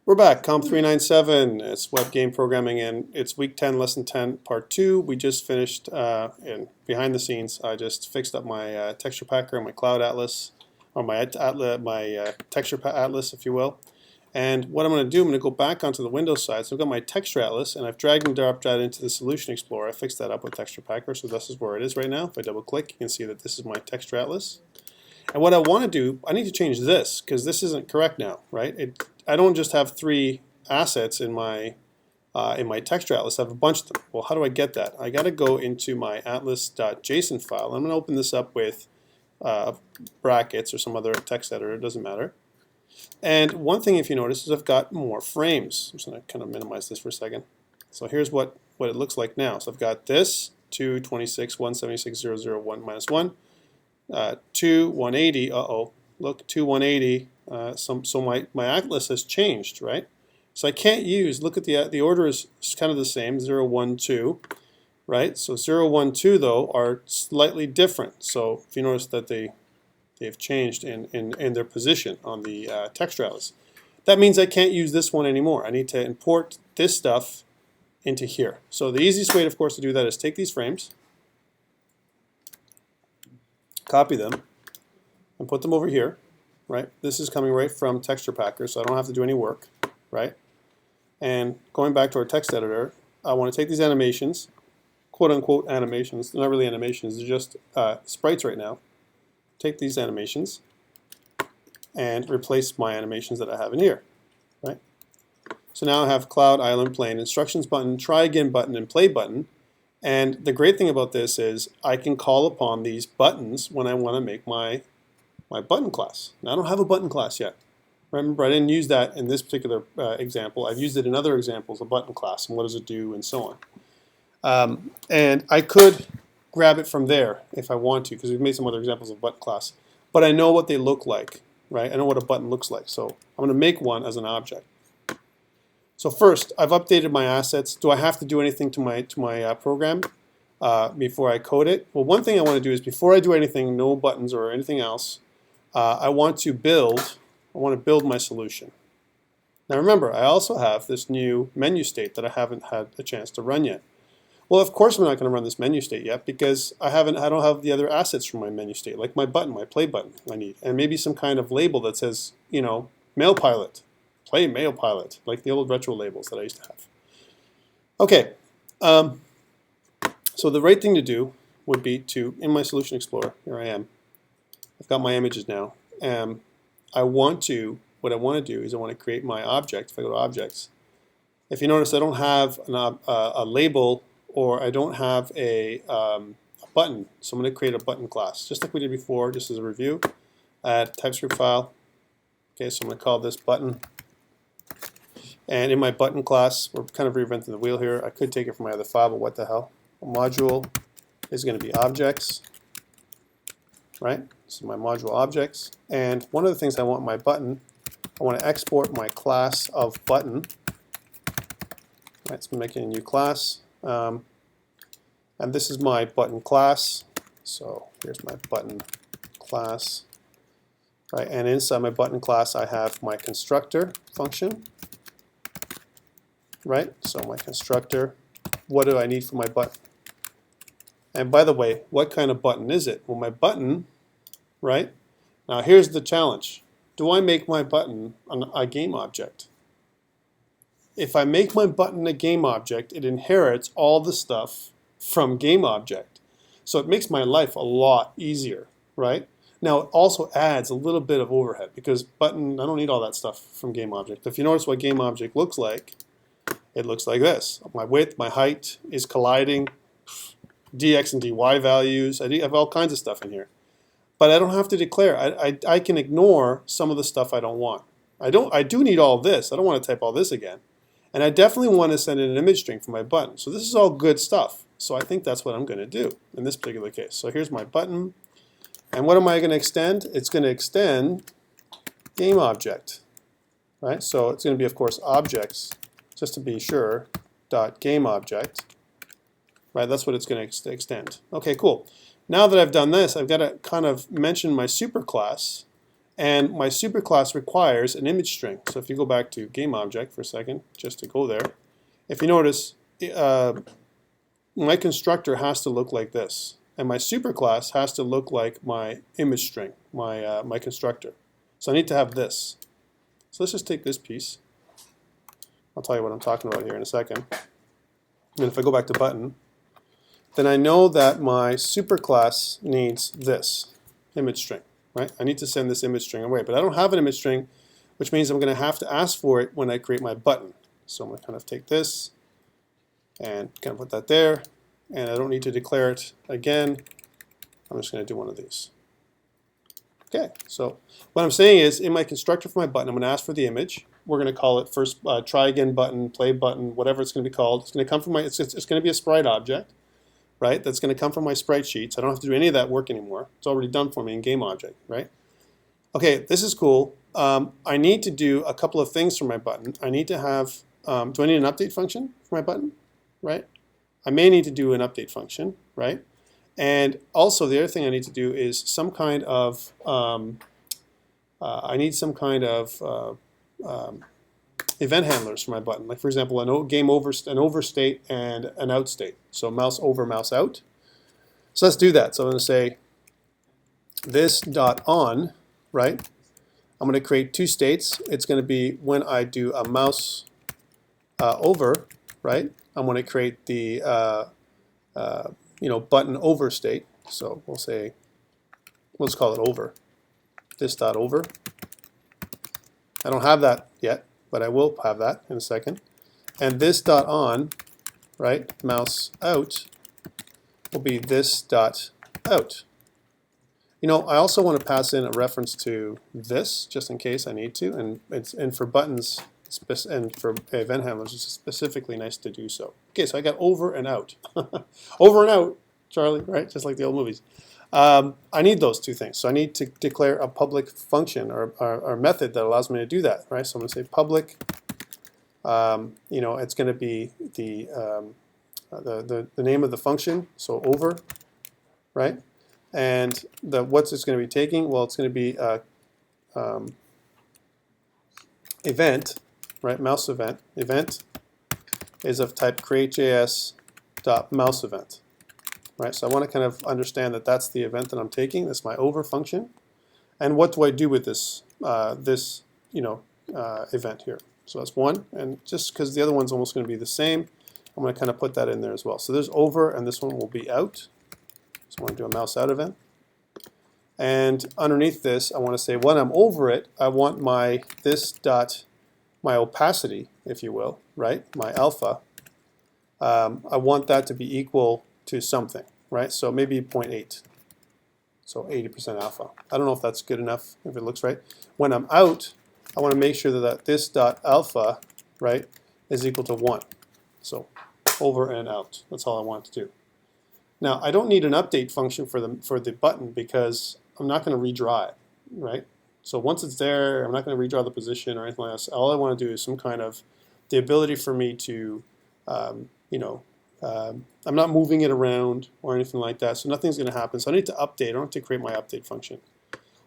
We're back, COMP397. It's web game programming, and it's week 10, lesson 10, part 2. We just finished, in behind the scenes, I just fixed up my texture packer, my cloud atlas, or my texture atlas, if you will. And what I'm going to do, I'm going to go back onto the Windows side. So I've got my texture atlas, and I've dragged and dropped that into the Solution Explorer. I fixed that up with texture packer, so this is where it is right now. If I double click, you can see that this is my texture atlas. And what I want to do, I need to change this because this isn't correct now, right? I don't just have 3 assets in my texture atlas. I have a bunch of them. Well, how do I get that? I got to go into my atlas.json file. I'm going to open this up with brackets or some other text editor. It doesn't matter. And one thing, if you notice, is I've got more frames. I'm just going to kind of minimize this for a second. So here's what it looks like now. So I've got this 226 176 001 minus 1. 2 180, look, 2 180, so my atlas has changed, right? So I can't use, look at the order is kind of the same, 0 1 2, right? So 0 1 2 though are slightly different. So if you notice that they've changed in their position on the texture atlas. That means I can't use this one anymore. I need to import this stuff into here. So the easiest way, of course, to do that is take these frames, copy them, and put them over here, right? This is coming right from Texture Packer, so I don't have to do any work, right? And going back to our text editor, I want to take these animations, quote-unquote animations. They're not really animations, they're just sprites right now. Take these animations and replace my animations that I have in here, right? So now I have Cloud, Island, Plane, Instructions button, Try Again button, and Play button. And the great thing about this is I can call upon these buttons when I want to make my button class. Now I don't have a button class yet. Remember, I didn't use that in this particular example. I've used it in other examples, a button class, and what does it do, and so on. And I could grab it from there if I want to, because we've made some other examples of button class. But I know what they look like, right? I know what a button looks like. So I'm going to make one as an object. So first, I've updated my assets. Do I have to do anything to my program before I code it? Well, one thing I want to do is before I do anything, no buttons or anything else, I want to build my solution. Now remember, I also have this new menu state that I haven't had a chance to run yet. Well, of course I'm not going to run this menu state yet because I don't have the other assets from my menu state, like my button, my play button I need, and maybe some kind of label that says, you know, mail pilot. Play mail pilot, like the old retro labels that I used to have. Okay, so the right thing to do would be to, in my Solution Explorer, here I am, I've got my images now. What I want to do is I want to create my object. If I go to Objects, if you notice I don't have a label or I don't have a button, so I'm going to create a button class, just like we did before, just as a review. Add TypeScript file. Okay, so I'm going to call this button. And in my button class, we're kind of reinventing the wheel here. I could take it from my other file, but what the hell? A module is going to be objects, right? So my module objects. And one of the things I want in my button, I want to export my class of button. Right, so I'm making a new class. And this is my button class. So here's my button class. Right, and inside my button class, I have my constructor function. Right, so my constructor, what do I need for my button? And by the way, what kind of button is it? Well, my button, right? Now here's the challenge. Do I make my button a game object? If I make my button a game object, it inherits all the stuff from game object. So it makes my life a lot easier, right? Now it also adds a little bit of overhead because button, I don't need all that stuff from game object. If you notice what game object looks like, it looks like this. My width, my height is colliding, dx and dy values. I have all kinds of stuff in here. But I don't have to declare. I can ignore some of the stuff I don't want. I do need all of this. I don't want to type all this again. And I definitely want to send in an image string for my button. So this is all good stuff. So I think that's what I'm going to do in this particular case. So here's my button. And what am I going to extend? It's going to extend game object. Right? So it's going to be, of course, objects, just to be sure, dot game object. Right? That's what it's going to extend. Okay, cool. Now that I've done this, I've got to kind of mention my superclass And my superclass requires an image string. So if you go back to GameObject for a second, just to go there, if you notice, my constructor has to look like this. And my superclass has to look like my image string, my constructor. So I need to have this. So let's just take this piece. I'll tell you what I'm talking about here in a second. And if I go back to button, then I know that my superclass needs this image string, right? I need to send this image string away, but I don't have an image string, which means I'm going to have to ask for it when I create my button. So I'm going to kind of take this and kind of put that there, and I don't need to declare it again. I'm just going to do one of these. Okay, so what I'm saying is in my constructor for my button, I'm going to ask for the image. We're going to call it first try again button, play button, whatever it's going to be called. It's going to come from my, it's going to be a sprite object, right? That's going to come from my sprite sheet. So I don't have to do any of that work anymore. It's already done for me in GameObject, right? Okay, this is cool. I need to do a couple of things for my button. I need to have, do I need an update function for my button, right? I may need to do an update function, right? And also the other thing I need to do is some kind of, I need some kind of event handlers for my button. Like for example, an over state and an out state. So mouse over, mouse out. So let's do that. So I'm going to say this dot on, right? I'm going to create two states. It's going to be when I do a mouse over, right? I'm going to create the button over state. So we'll say, let's call it over. This dot over. I don't have that yet, but I will have that in a second. And this dot on, right, mouse out, will be this dot out. You know, I also want to pass in a reference to this, just in case I need to, and for buttons and for event handlers, it's specifically nice to do so. Okay, so I got over and out. Over and out, Charlie, right? Just like the old movies. I need those two things. So I need to declare a public function or method that allows me to do that, right? So I'm going to say public. It's going to be the name of the function, so over, right? And what's it's going to be taking? Well, it's going to be event, right? Mouse event. Event is of type create.js.mouseEvent. Right, so I want to kind of understand that that's the event that I'm taking. That's my over function, and what do I do with this event here? So that's one, and just because the other one's almost going to be the same, I'm going to kind of put that in there as well. So there's over, and this one will be out. So I want to do a mouse out event, and underneath this, I want to say when I'm over it, I want my my opacity, if you will, right? My alpha. I want that to be equal to something, right? So maybe 0.8. So 80% alpha. I don't know if that's good enough, if it looks right. When I'm out, I want to make sure that this dot alpha, right, is equal to 1. So over and out. That's all I want to do. Now, I don't need an update function for the button because I'm not going to redraw it, right? So once it's there, I'm not going to redraw the position or anything like that. All I want to do is some kind of the ability for me to, I'm not moving it around or anything like that, so nothing's going to happen. So I need to update. I don't have to create my update function.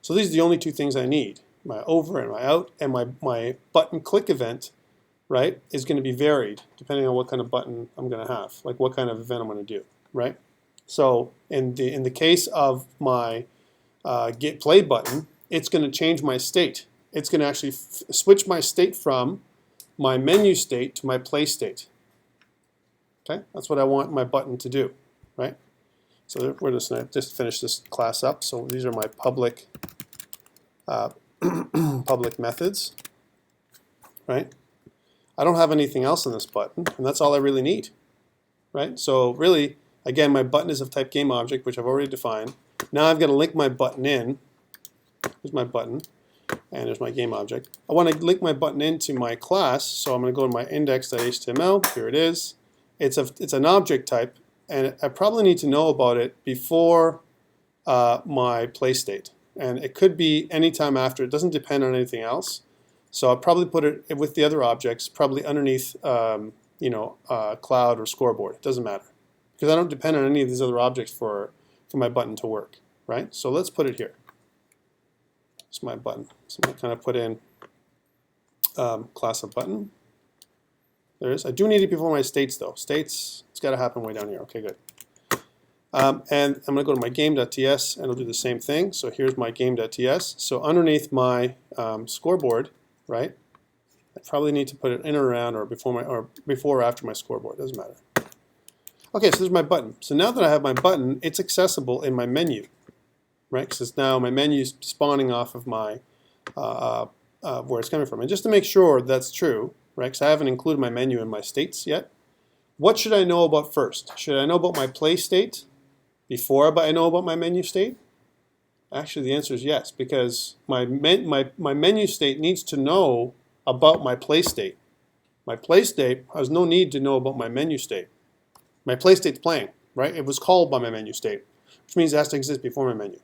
So these are the only two things I need. My over and my out, and my button click event, right, is going to be varied depending on what kind of button I'm going to have, like what kind of event I'm going to do, right? So in the case of my get play button, it's going to change my state. It's going to actually switch my state from my menu state to my play state. Okay, that's what I want my button to do, right? So we're just going to just finish this class up. So these are my public public methods, right? I don't have anything else in this button, and that's all I really need, right? So really, again, my button is of type GameObject, which I've already defined. Now I've got to link my button in. Here's my button, and there's my GameObject. I want to link my button into my class, so I'm going to go to my index.html. Here it is. It's an object type, and I probably need to know about it before my play state. And it could be anytime after. It doesn't depend on anything else. So I'll probably put it with the other objects, probably underneath cloud or scoreboard. It doesn't matter. Because I don't depend on any of these other objects for my button to work, right? So let's put it here. It's my button. So I'm going to kind of put in class of button. There it is. I do need it before my states though. States, it's got to happen way down here. Okay, good. And I'm going to go to my game.ts and it'll do the same thing. So here's my game.ts. So underneath my scoreboard, right? I probably need to put it in or around or before or after my scoreboard. Doesn't matter. Okay, so there's my button. So now that I have my button, it's accessible in my menu, right? Because now my menu is spawning off of my where it's coming from. And just to make sure that's true, right? Because I haven't included my menu in my states yet. What should I know about first? Should I know about my play state before I know about my menu state? Actually, the answer is yes, because my menu state needs to know about my play state. My play state has no need to know about my menu state. My play state's playing, right? It was called by my menu state, which means it has to exist before my menu.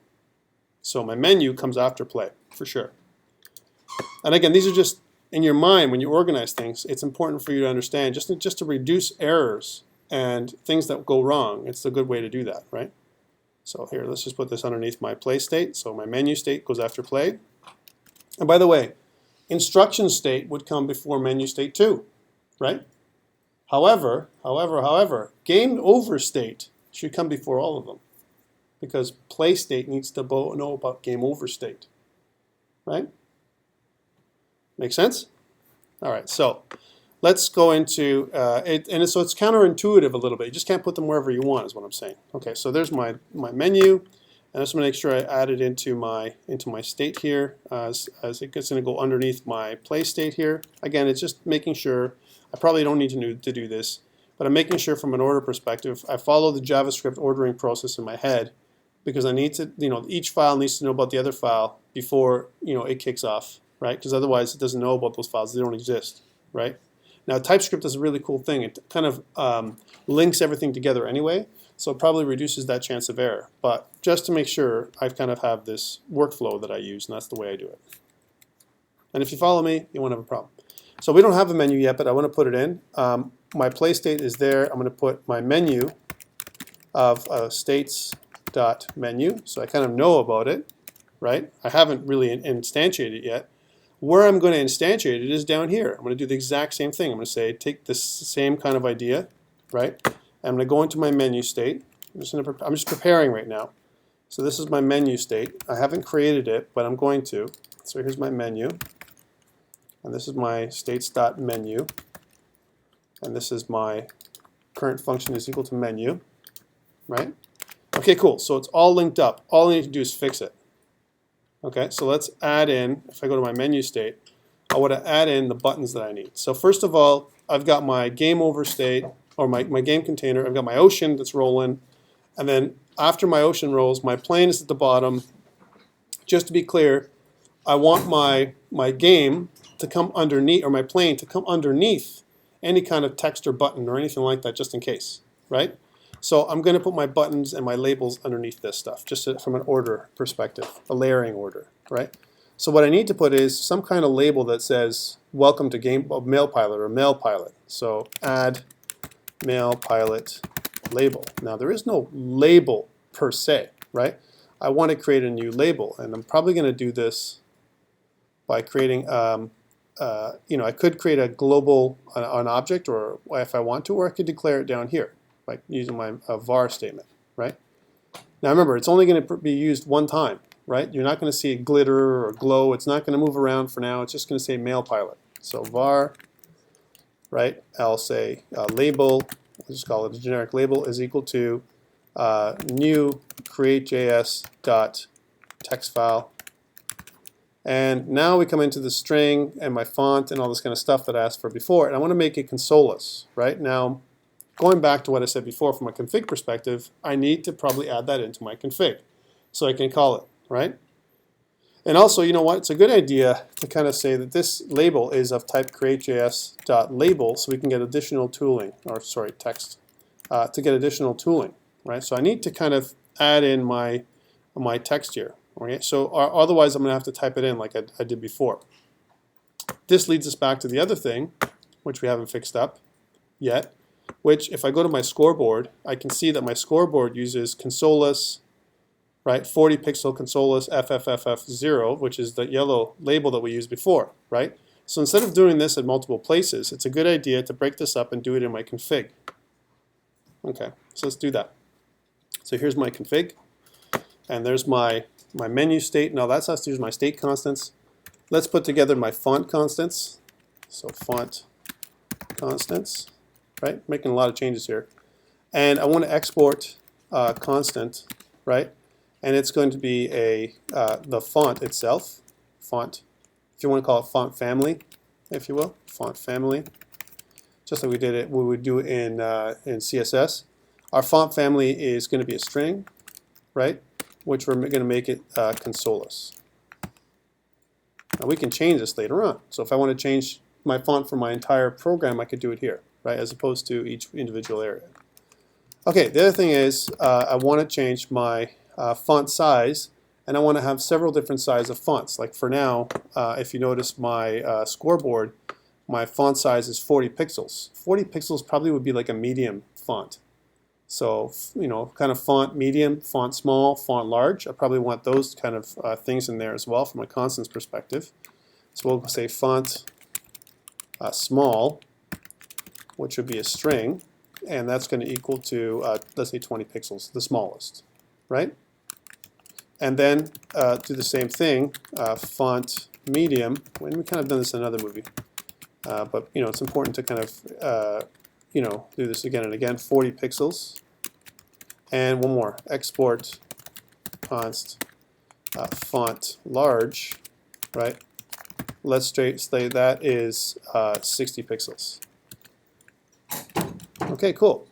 So my menu comes after play, for sure. And again, these are just in your mind when you organize things. It's important for you to understand just to reduce errors and things that go wrong. It's a good way to do that, right? So here, let's just put this underneath my play state. So my menu state goes after play. And by the way, instruction state would come before menu state too, right? However, game over state should come before all of them because play state needs to know about game over state, right? Make sense? All right, so let's go into it, and so it's counterintuitive a little bit. You just can't put them wherever you want, is what I'm saying. Okay, so there's my menu, and I just want to make sure I add it into my state here, as it's going to go underneath my play state here. Again, it's just making sure. I probably don't need to do this, but I'm making sure from an order perspective, I follow the JavaScript ordering process in my head because I need to, each file needs to know about the other file before, it kicks off, right? Because otherwise it doesn't know about those files. They don't exist, right? Now TypeScript is a really cool thing. It kind of links everything together anyway, so it probably reduces that chance of error. But just to make sure, I kind of have this workflow that I use, and that's the way I do it. And if you follow me, you won't have a problem. So we don't have a menu yet, but I want to put it in. My play state is there. I'm going to put my menu of states.menu, so I kind of know about it, right? I haven't really instantiated it yet. Where I'm going to instantiate it is down here. I'm going to do the exact same thing. I'm going to say take this same kind of idea, right? I'm going to go into my menu state. I'm just preparing right now. So this is my menu state. I haven't created it, but I'm going to. So here's my menu. And this is my states.menu, and this is my current function is equal to menu, right? Okay, cool. So it's all linked up. All I need to do is fix it. Okay, so let's add in, if I go to my menu state, I want to add in the buttons that I need. So first of all, I've got my game over state, or my game container. I've got my ocean that's rolling, and then after my ocean rolls, my plane is at the bottom. Just to be clear, I want my game to come underneath, or my plane to come underneath any kind of text or button or anything like that, just in case, right? So I'm going to put my buttons and my labels underneath this stuff, just from an order perspective, a layering order, right? So what I need to put is some kind of label that says, welcome to Mail Pilot or Mail Pilot. So add Mail Pilot label. Now there is no label per se, right? I want to create a new label, and I'm probably going to do this by creating I could create a global an object, or if I want to, or I could declare it down here by using my var statement, right? Now remember, it's only going to be used one time, right? You're not going to see a glitter or glow. It's not going to move around for now. It's just going to say Mail Pilot. So var, right? I'll say label. We'll just call it a generic label is equal to new create.js dot text file. And now we come into the string and my font and all this kind of stuff that I asked for before, and I want to make it consoleless, right? Now, going back to what I said before from a config perspective, I need to probably add that into my config so I can call it, right? And also, you know what? It's a good idea to kind of say that this label is of type create.js.label so we can get additional tooling, or sorry, text, to get additional tooling, right? So I need to kind of add in my text here. Okay, so otherwise I'm going to have to type it in like I did before. This leads us back to the other thing, which we haven't fixed up yet, which if I go to my scoreboard, I can see that my scoreboard uses consoleless, right? 40 pixel consoleless FFFF0, which is the yellow label that we used before, right? So instead of doing this at multiple places, it's a good idea to break this up and do it in my config. Okay, so let's do that. So here's my config, and there's my menu state. Now that's has to use my state constants. Let's put together my font constants. So font constants, right? Making a lot of changes here. And I want to export constant, right? And it's going to be the font itself, font. If you want to call it font family, if you will, font family, just like we would do in CSS. Our font family is going to be a string, right? Which we're going to make it consoleless. Now we can change this later on. So if I want to change my font for my entire program, I could do it here, right? As opposed to each individual area. Okay, the other thing is I want to change my font size, and I want to have several different sizes of fonts. Like for now, if you notice my scoreboard, my font size is 40 pixels. 40 pixels probably would be like a medium font. So, you know, kind of font medium, font small, font large. I probably want those kind of things in there as well from a constants perspective. So we'll say font small, which would be a string, and that's going to equal to, let's say 20 pixels, the smallest, right? And then do the same thing, font medium. And we kind of done this in another movie, but you know it's important to kind of you know do this again and again. 40 pixels, and one more. Export const font large, right? Let's say that is 60 pixels. Okay, cool.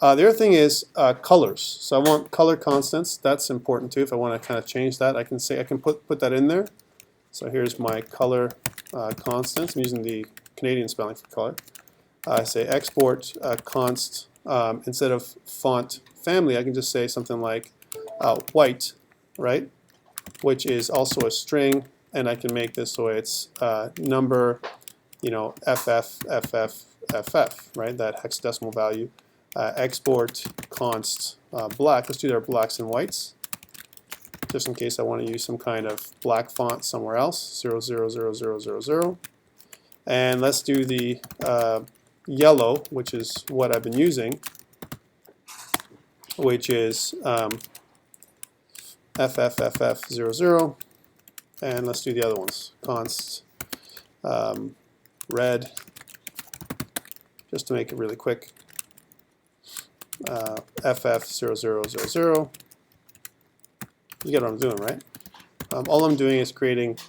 The other thing is colors. So I want color constants. That's important too. If I want to kind of change that, I can put that in there. So here's my color constants. I'm using the Canadian spelling for color. I say export const. Instead of font family, I can just say something like white, right? Which is also a string, and I can make this so it's number, you know, FF, right? That hexadecimal value. Export const black. Let's do our blacks and whites, just in case I want to use some kind of black font somewhere else. 0000000. And let's do the yellow, which is what I've been using, which is FFFF00. And let's do the other ones. Const red, just to make it really quick. FF0000. You get what I'm doing, right? All I'm doing is creating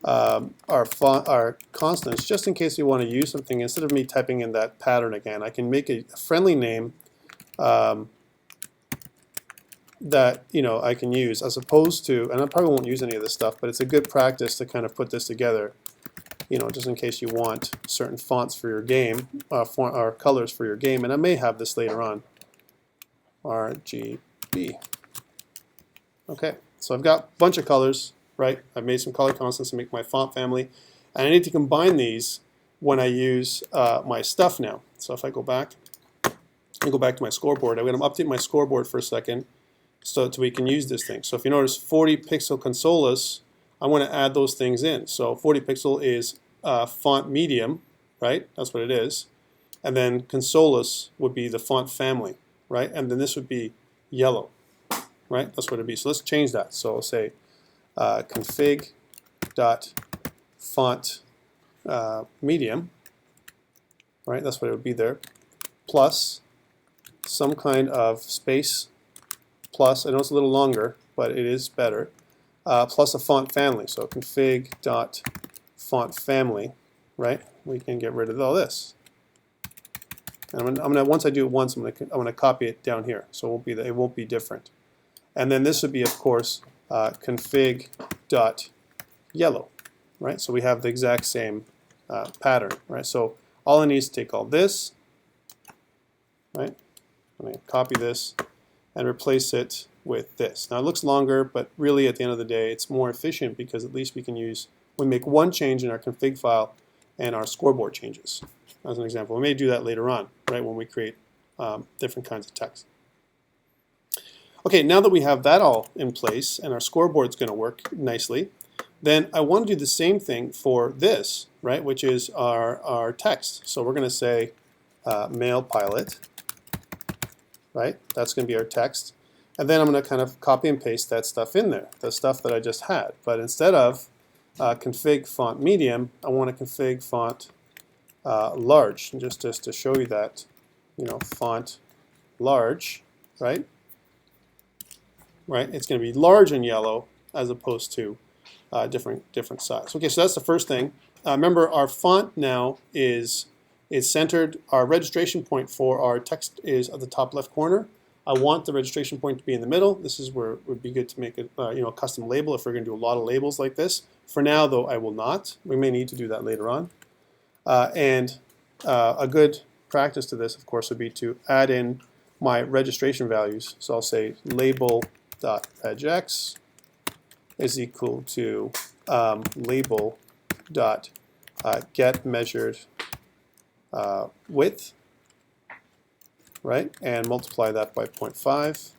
our constants, just in case you want to use something. Instead of me typing in that pattern again, I can make a friendly name that I can use, as opposed to, and I probably won't use any of this stuff, but it's a good practice to kind of put this together, just in case you want certain fonts for your game, or colors for your game, and I may have this later on. RGB. Okay, so I've got a bunch of colors, right? I've made some color constants to make my font family, and I need to combine these when I use my stuff now. So if I go back to my scoreboard, I'm going to update my scoreboard for a second so that we can use this thing. So if you notice 40 pixel consoleless, I want to add those things in. So 40 pixel is font medium, right? That's what it is. And then consoleless would be the font family, right? And then this would be yellow, right? That's what it'd be. So let's change that. So I'll say config.font medium, right? That's what it would be there, plus some kind of space, plus, I know it's a little longer, but it is better, plus a font family. So config.font family, right? We can get rid of all this. And I'm gonna once I do it once, I'm gonna copy it down here, so it won't be different. And then this would be, of course, config.yellow, right? So we have the exact same pattern, right? So all I need is to take all this, right? I'm gonna copy this and replace it with this. Now it looks longer, but really at the end of the day, it's more efficient because at least we make one change in our config file and our scoreboard changes. As an example, we may do that later on, right, when we create different kinds of text. Okay, now that we have that all in place and our scoreboard's going to work nicely, then I want to do the same thing for this, right, which is our text. So we're going to say mail pilot, right? That's going to be our text. And then I'm going to kind of copy and paste that stuff in there, the stuff that I just had. But instead of config font medium, I want to config font large, just to show you that, font large, right? Right? It's going to be large in yellow as opposed to different size. Okay, so that's the first thing. Remember, our font now is centered. Our registration point for our text is at the top left corner. I want the registration point to be in the middle. This is where it would be good to make a custom label if we're going to do a lot of labels like this. For now, though, I will not. We may need to do that later on. And a good practice to this, of course, would be to add in my registration values. So I'll say label.regex is equal to label.getMeasured width, right? And multiply that by 0.5.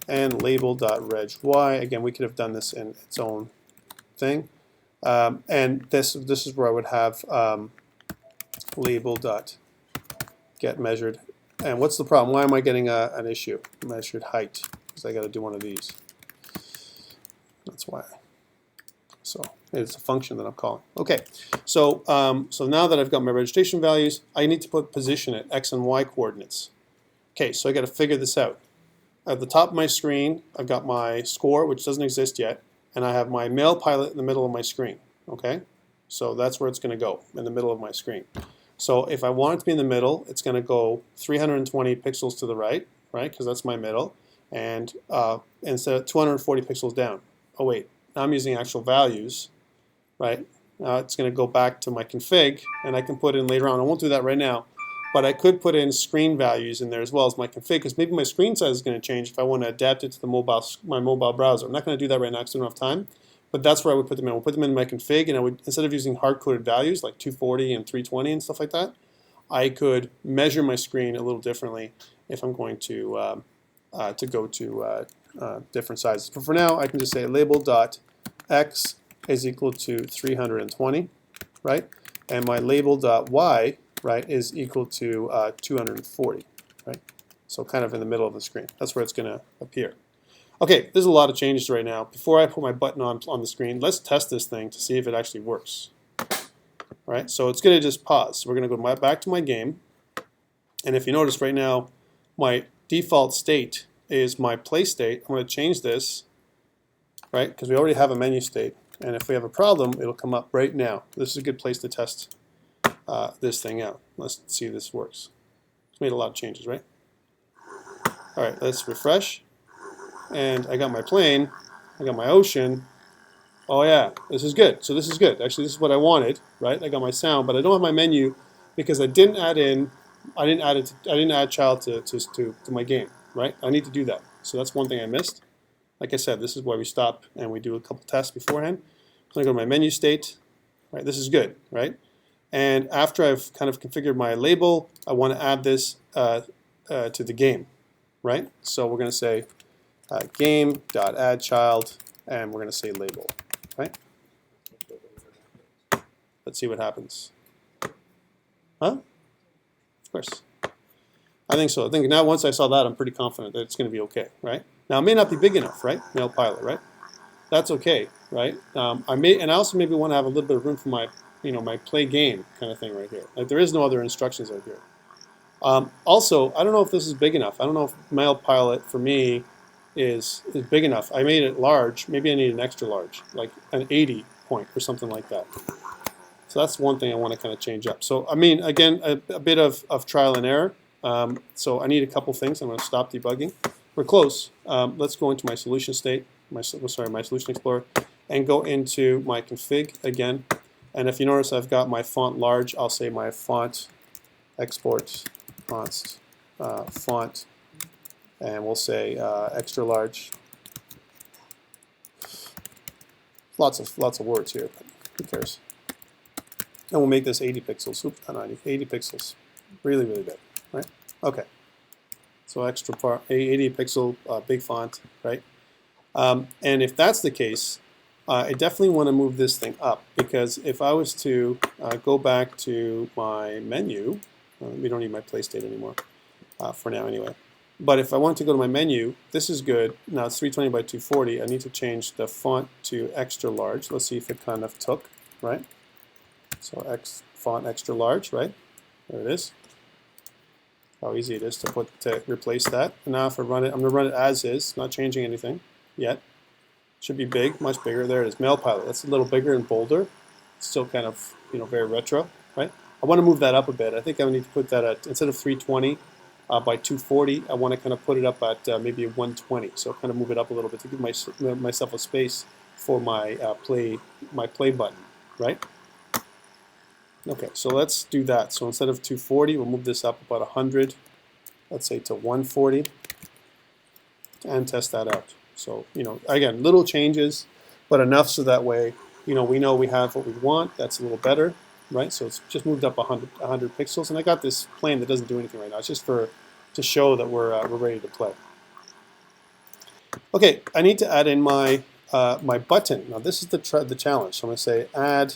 And label.reg_y, again, we could have done this in its own thing. And this is where I would have label.getMeasured. And what's the problem? Why am I getting an issue? Measured height, because I got to do one of these. That's why. So it's a function that I'm calling. Okay, so so now that I've got my registration values, I need to put position at x and y coordinates. Okay, so I got to figure this out. At the top of my screen, I've got my score, which doesn't exist yet, and I have my mail pilot in the middle of my screen. Okay, so that's where it's going to go, in the middle of my screen. So if I want it to be in the middle, it's going to go 320 pixels to the right, because that's my middle, and instead of 240 pixels down. Oh wait, now I'm using actual values, right? Now it's going to go back to my config, and I can put in later on. I won't do that right now, but I could put in screen values in there as well as my config, because maybe my screen size is going to change if I want to adapt it to the my mobile browser. I'm not going to do that right now because I don't have time, but that's where I would put them in. I would put them in my config, and I would, instead of using hard-coded values like 240 and 320 and stuff like that, I could measure my screen a little differently if I'm going to go to different sizes. But for now, I can just say label.x is equal to 320, right? And my label.y, right, is equal to 240, right? So kind of in the middle of the screen. That's where it's going to appear. Okay, there's a lot of changes right now. Before I put my button on the screen, let's test this thing to see if it actually works. All right, so it's going to just pause. So we're going to go back to my game. And if you notice right now, my default state is my play state. I'm going to change this, right, because we already have a menu state. And if we have a problem, it'll come up right now. This is a good place to test this thing out. Let's see if this works. It's made a lot of changes, right? All right, let's refresh. And I got my plane, I got my ocean. Oh yeah, this is good. So this is good. Actually, this is what I wanted, right? I got my sound, but I don't have my menu because I didn't add child to my game, right? I need to do that. So that's one thing I missed. Like I said, this is why we stop and we do a couple tests beforehand. So I go to my menu state, right? This is good, right? And after I've kind of configured my label, I want to add this to the game, right? So we're going to say game.addChild, and we're going to say label, right? Let's see what happens. Huh? Of course. I think so. I think now once I saw that, I'm pretty confident that it's going to be okay, right? Now it may not be big enough, right? Mail pilot, right? That's okay, right? I also maybe want to have a little bit of room for my, my play game kind of thing right here. Like there is no other instructions right here. Also, I don't know if this is big enough. I don't know if mail pilot for me is big enough. I made it large. Maybe I need an extra large, like an 80 point or something like that. So that's one thing I want to kind of change up. So I mean, again, a bit of trial and error. So I need a couple things. I'm going to stop debugging. We're close. Let's go into my solution state, my solution explorer, and go into my config again. And if you notice, I've got my font large. I'll say my font export const font, and we'll say extra large. Lots of words here, but who cares? And we'll make this 80 pixels. Oops, not 90, 80 pixels. Really, really big, right? Okay. So extra 80 pixel big font, right? And if that's the case, I definitely want to move this thing up, because if I was to go back to my menu, we don't need my play state anymore for now anyway. But if I want to go to my menu, this is good. Now it's 320 by 240. I need to change the font to extra large. Let's see if it kind of took, right? So font extra large, right? There it is. How easy it is to replace that. And now if I run it, I'm going to run it as is, not changing anything yet. Should be big, much bigger. There it is, Mail Pilot. That's a little bigger and bolder. Still kind of, very retro, right? I want to move that up a bit. I think I need to put that at, instead of 320 by 240, I want to kind of put it up at maybe 120. So kind of move it up a little bit to give myself a space for my play button, right? Okay, so let's do that. So instead of 240, we'll move this up about 100, let's say to 140, and test that out. So, again, little changes, but enough so that way, we know we have what we want. That's a little better, right? So it's just moved up 100 pixels, and I got this plane that doesn't do anything right now. It's just to show that we're ready to play. Okay, I need to add in my my button. Now this is the challenge. So I'm going to say add,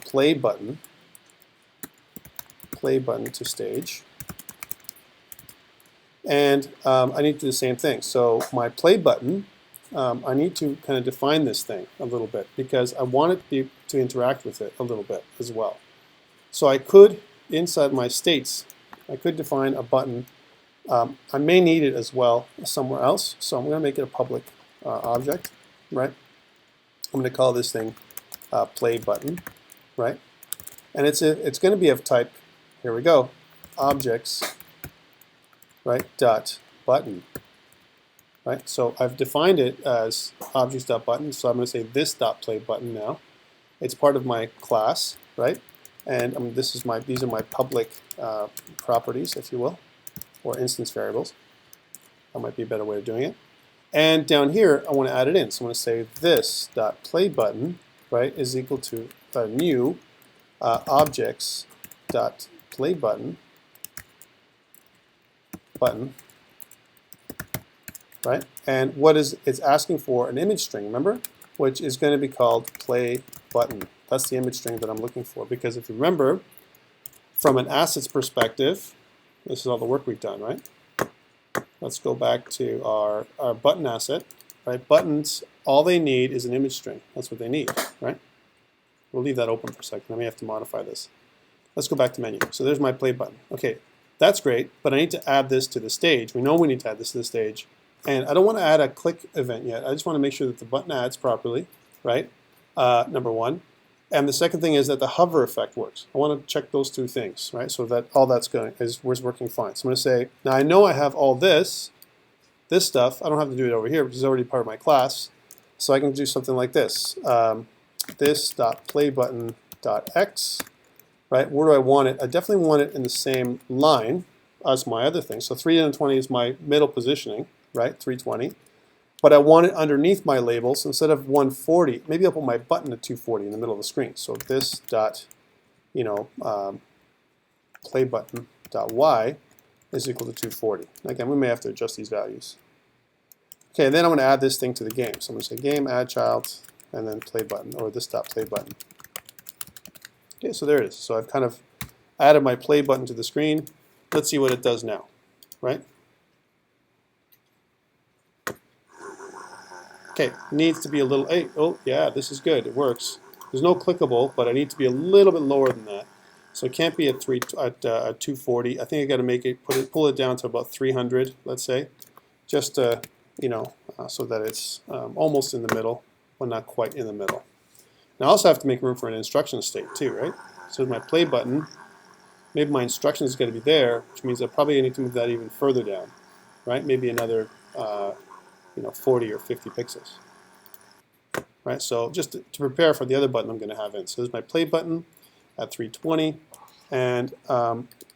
play button to stage. And I need to do the same thing. So my play button, I need to kind of define this thing a little bit, because I want it to interact with it a little bit as well. So I could, inside my states, I could define a button. I may need it as well somewhere else. So I'm going to make it a public object, right? I'm going to call this thing play button, right? And it's going to be of type, here we go, objects, right, dot button, right? So I've defined it as objects dot button. So I'm going to say this dot play button now. It's part of my class, right? And these are my public properties, if you will, or instance variables. That might be a better way of doing it. And down here, I want to add it in. So I'm going to say this dot play button, right, is equal to a new objects dot play button, right? And it's asking for an image string, remember, which is going to be called play button. That's the image string that I'm looking for, because if you remember, from an assets perspective, this is all the work we've done, right? Let's go back to our button asset, right? Buttons, all they need is an image string. That's what they need, right? We'll leave that open for a second. I may have to modify this. Let's go back to menu. So there's my play button. Okay. That's great, but I need to add this to the stage. We know we need to add this to the stage. And I don't want to add a click event yet. I just want to make sure that the button adds properly, right? Number one. And the second thing is that the hover effect works. I want to check those two things, right? So that all that's is working fine. So I'm going to say, now I know I have all this stuff. I don't have to do it over here, which is already part of my class. So I can do something like this. This.playButton.x. Right? Where do I want it? I definitely want it in the same line as my other thing. So 320 is my middle positioning, right? 320. But I want it underneath my label. So instead of 140, maybe I'll put my button at 240 in the middle of the screen. So this dot, play button dot y is equal to 240. Again, we may have to adjust these values. Okay, and then I'm going to add this thing to the game. So I'm going to say game add child and then play button, or this dot play button. Okay, so there it is. So I've kind of added my play button to the screen. Let's see what it does now, right? Okay, needs to be a little, oh yeah, this is good, it works. There's no clickable, but I need to be a little bit lower than that. So it can't be at 240. I think I got to make it, pull it down to about 300, let's say, just so that it's almost in the middle, but not quite in the middle. Now I also have to make room for an instruction state too, right? So my play button, maybe my instruction is going to be there, which means I probably need to move that even further down, right? Maybe another 40 or 50 pixels, right? So just to prepare for the other button I'm going to have in. So there's my play button at 320, and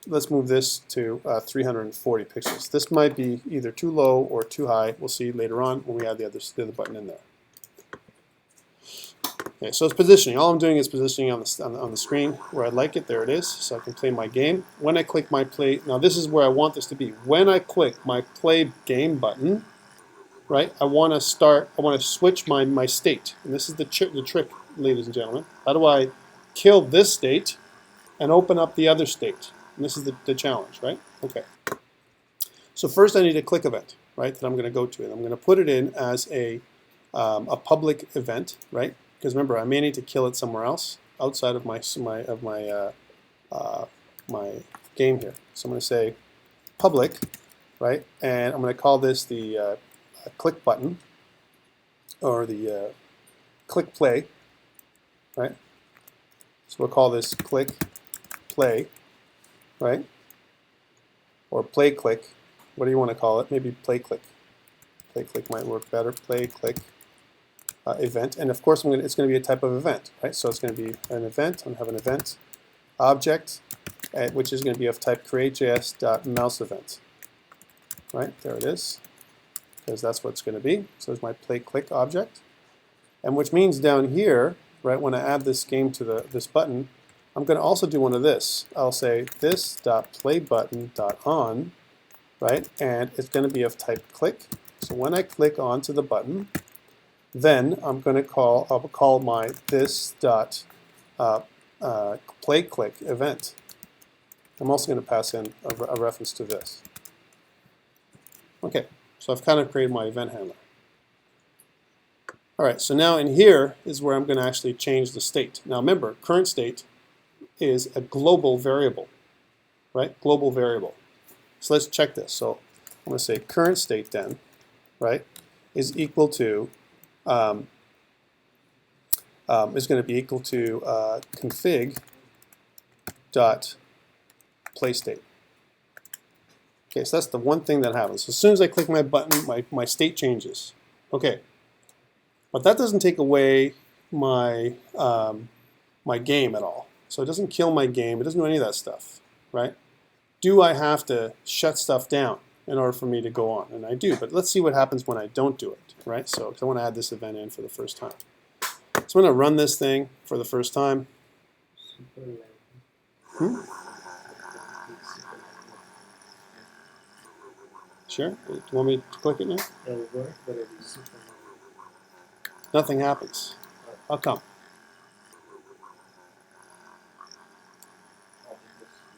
let's move this to 340 pixels. This might be either too low or too high. We'll see later on when we add the other button in there. Okay, so it's positioning. All I'm doing is positioning on the screen where I'd like it. There it is, so I can play my game. When I click my play, now this is where I want this to be. When I click my play game button, right, I want to switch my state. And this is the trick, ladies and gentlemen. How do I kill this state and open up the other state? And this is the challenge, right? Okay. So first I need a click event, right, that I'm going to go to. And I'm going to put it in as a public event, right? Because remember, I may need to kill it somewhere else outside of my game here. So I'm going to say public, right? And I'm going to call this the click button, or the click play, right? So we'll call this click play, right? Or play click. What do you want to call it? Maybe play click. Play click might work better. Play click. Event, and of course it's going to be a type of event, right? So it's going to be an event. I'm going to have an event object, which is going to be of type create.js.mouseEvent, right? There it is, because that's what it's going to be. So it's my play click object, and which means down here, right, when I add this game to this button, I'm going to also do one of this. I'll say this.playButton.on, right, and it's going to be of type click. So when I click onto the button, then I'll call my this.play click event. I'm also going to pass in a reference to this. Okay, so I've kind of created my event handler. All right, so now in here is where I'm going to actually change the state. Now remember, current state is a global variable, right? Global variable. So let's check this. So I'm going to say current state then, right, is equal to config dot play state. Okay, so that's the one thing that happens. As soon as I click my button, my state changes. Okay, but that doesn't take away my my game at all. So it doesn't kill my game. It doesn't do any of that stuff, right? Do I have to shut stuff down in order for me to go on? And I do, but let's see what happens when I don't do it, right? So I want to add this event in for the first time. So I'm going to run this thing for the first time. Sure? Do you want me to click it now? Nothing happens. How come?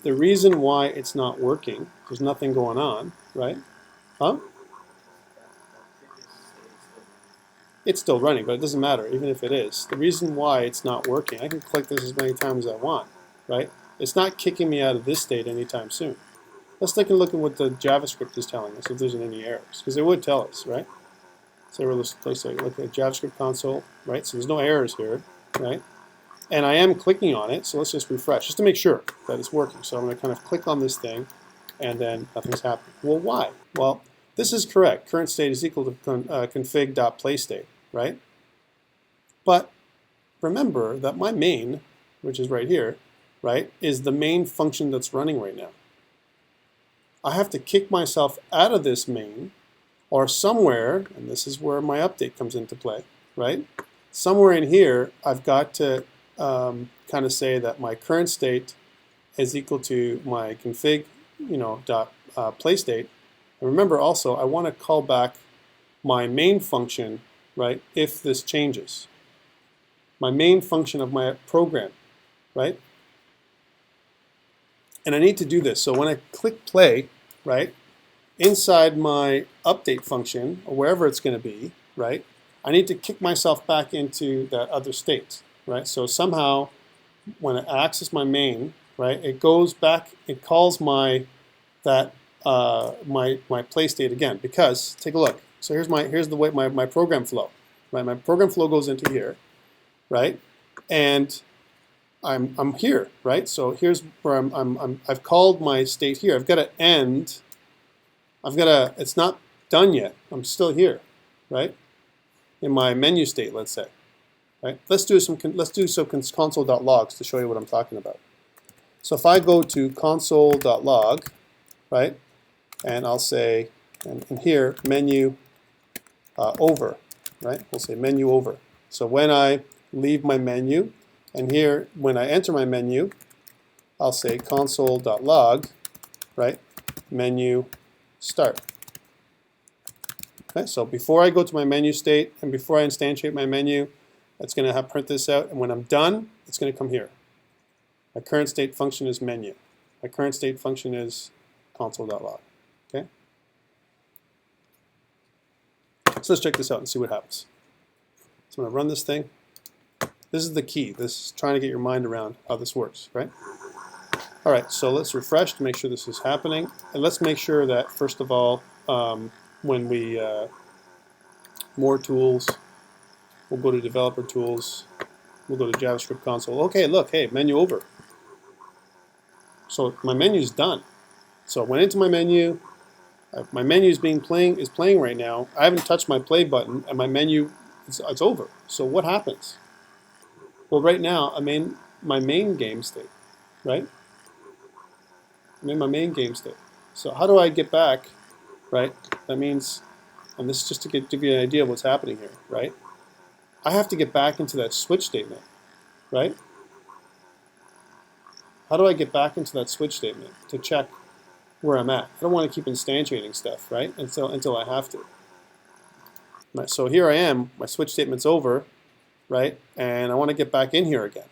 The reason why it's not working, there's nothing going on, right? Huh? It's still running, but it doesn't matter, even if it is. The reason why it's not working, I can click this as many times as I want, right? It's not kicking me out of this state anytime soon. Let's take a look at what the JavaScript is telling us, if there's any errors, because it would tell us, right? So let's look at JavaScript console, right? So there's no errors here, right? And I am clicking on it, so let's just refresh, just to make sure that it's working. So I'm going to kind of click on this thing, and then nothing's happening. Well, why? Well, this is correct. Current state is equal to config.playstate, right? But remember that my main, which is right here, right, is the main function that's running right now. I have to kick myself out of this main, or somewhere, and this is where my update comes into play, right? Somewhere in here, I've got to kind of say that my current state is equal to my config, play state. And remember also, I want to call back my main function, right, if this changes. My main function of my program, right? And I need to do this. So when I click play, right, inside my update function, or wherever it's going to be, right, I need to kick myself back into that other state, right? So somehow, when I access my main, right, it goes back, it calls my play state again, because take a look. So here's the way my program flow, right? My program flow goes into here, right, and I'm here, right? So here's where I've called my state here. I've got to end. It's not done yet. I'm still here, right? In my menu state, let's say, right? Let's do some console.logs to show you what I'm talking about. So if I go to console.log, right, and I'll say, and here menu over, right? We'll say menu over. So when I leave my menu, and here, when I enter my menu, I'll say console.log, right, menu start. Okay, so before I go to my menu state and before I instantiate my menu, it's going to have print this out, and when I'm done, it's going to come here. My current state function is menu. My current state function is console.log. Okay? So let's check this out and see what happens. So I'm going to run this thing. This is the key. This is trying to get your mind around how this works, right? All right, so let's refresh to make sure this is happening. And let's make sure that, first of all, when we, more tools, we'll go to developer tools, we'll go to JavaScript console. Okay, look, hey, menu over. So my menu's done. So I went into my menu. My menu is playing right now. I haven't touched my play button, and my menu it's over. So what happens? Well, right now I'm in my main game state, right? I'm in my main game state. So how do I get back, right? That means, and this is just to give you an idea of what's happening here, right? I have to get back into that switch statement, right? How do I get back into that switch statement to check where I'm at? I don't want to keep instantiating stuff, right? Until I have to. Right, so here I am, my switch statement's over, right? And I want to get back in here again.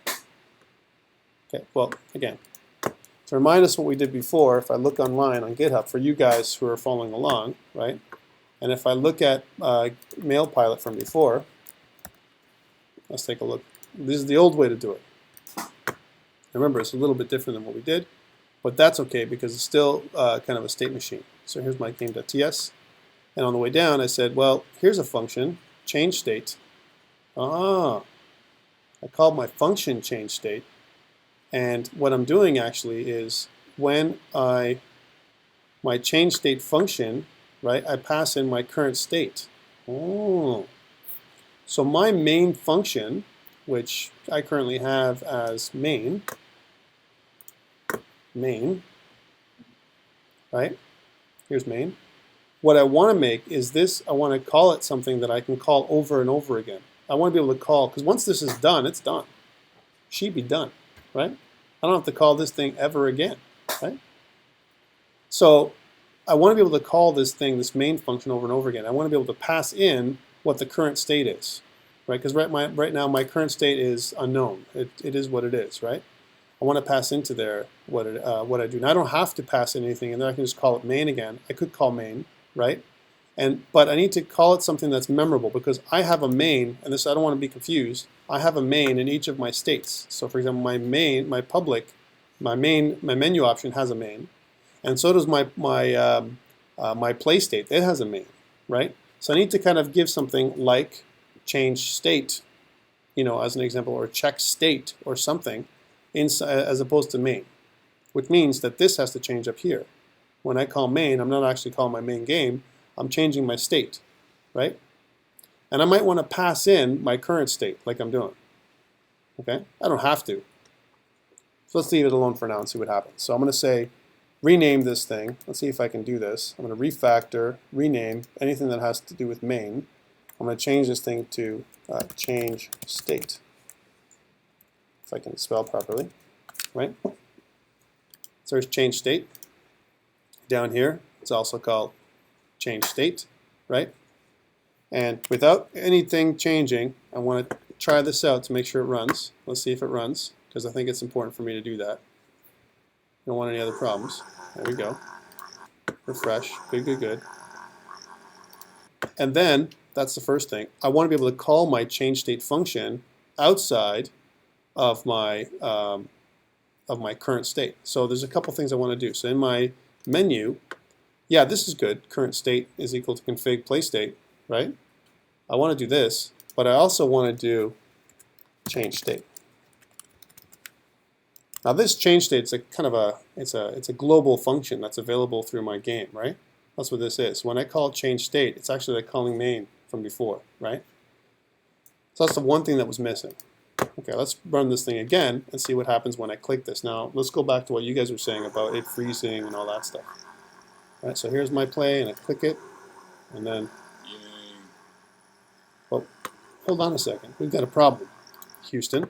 Okay, well, again, to remind us what we did before, if I look online on GitHub, for you guys who are following along, right? And if I look at MailPilot from before, let's take a look. This is the old way to do it. Remember, it's a little bit different than what we did, but that's okay because it's still kind of a state machine. So here's my game.ts. And on the way down, I said, well, here's a function, change state. I called my function change state. And what I'm doing actually is when my change state function, right, I pass in my current state. Oh. So my main function, which I currently have as main, right? Here's main. What I want to make is this, I want to call it something that I can call over and over again. I want to be able to call, because once this is done, it's done. She'd be done, right? I don't have to call this thing ever again, right? So I want to be able to call this thing, this main function over and over again. I want to be able to pass in what the current state is, right? Because right now my current state is unknown. It is what it is, right? I want to pass into there what I do. Now I don't have to pass in anything in there. I can just call it main again. I could call main, right? But I need to call it something that's memorable because I have a main, and this I don't want to be confused. I have a main in each of my states. So for example, my main, my public, my menu option has a main, and so does my play state. It has a main, right? So I need to kind of give something like change state, you know, as an example, or check state or something, as opposed to main, which means that this has to change up here. When I call main, I'm not actually calling my main game. I'm changing my state, right? And I might want to pass in my current state like I'm doing. Okay? I don't have to. So let's leave it alone for now and see what happens. So I'm going to say rename this thing. Let's see if I can do this. I'm going to refactor, rename anything that has to do with main. I'm going to change this thing to change state. If I can spell properly, right? So there's change state. Down here, it's also called change state, right? And without anything changing, I want to try this out to make sure it runs. Let's see if it runs, because I think it's important for me to do that. I don't want any other problems. There we go. Refresh. Good, good, good. And then, that's the first thing. I want to be able to call my change state function outside of my current state. So there's a couple things I want to do. So in my menu, yeah, this is good. Current state is equal to config play state, right? I want to do this, but I also want to do change state. Now this change state is a kind of it's a global function that's available through my game, right? That's what this is. When I call change state, it's actually like calling main from before, right? So that's the one thing that was missing. Okay, let's run this thing again and see what happens when I click this. Now, let's go back to what you guys were saying about it freezing and all that stuff. All right, so here's my play, and I click it, and then, oh, hold on a second. We've got a problem. Houston.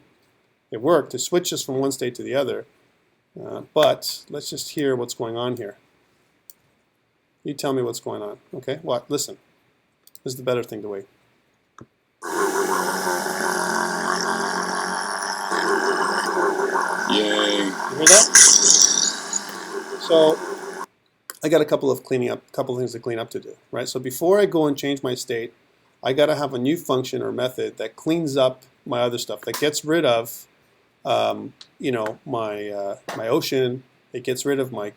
It worked to switch us from one state to the other. But let's just hear what's going on here. You tell me what's going on. Okay, what? Listen. This is the better thing to wait. Yay. You hear that? So I got a couple of things to clean up to do, right? So before I go and change my state, I got to have a new function or method that cleans up my other stuff, that gets rid of, you know, my ocean. It gets rid of my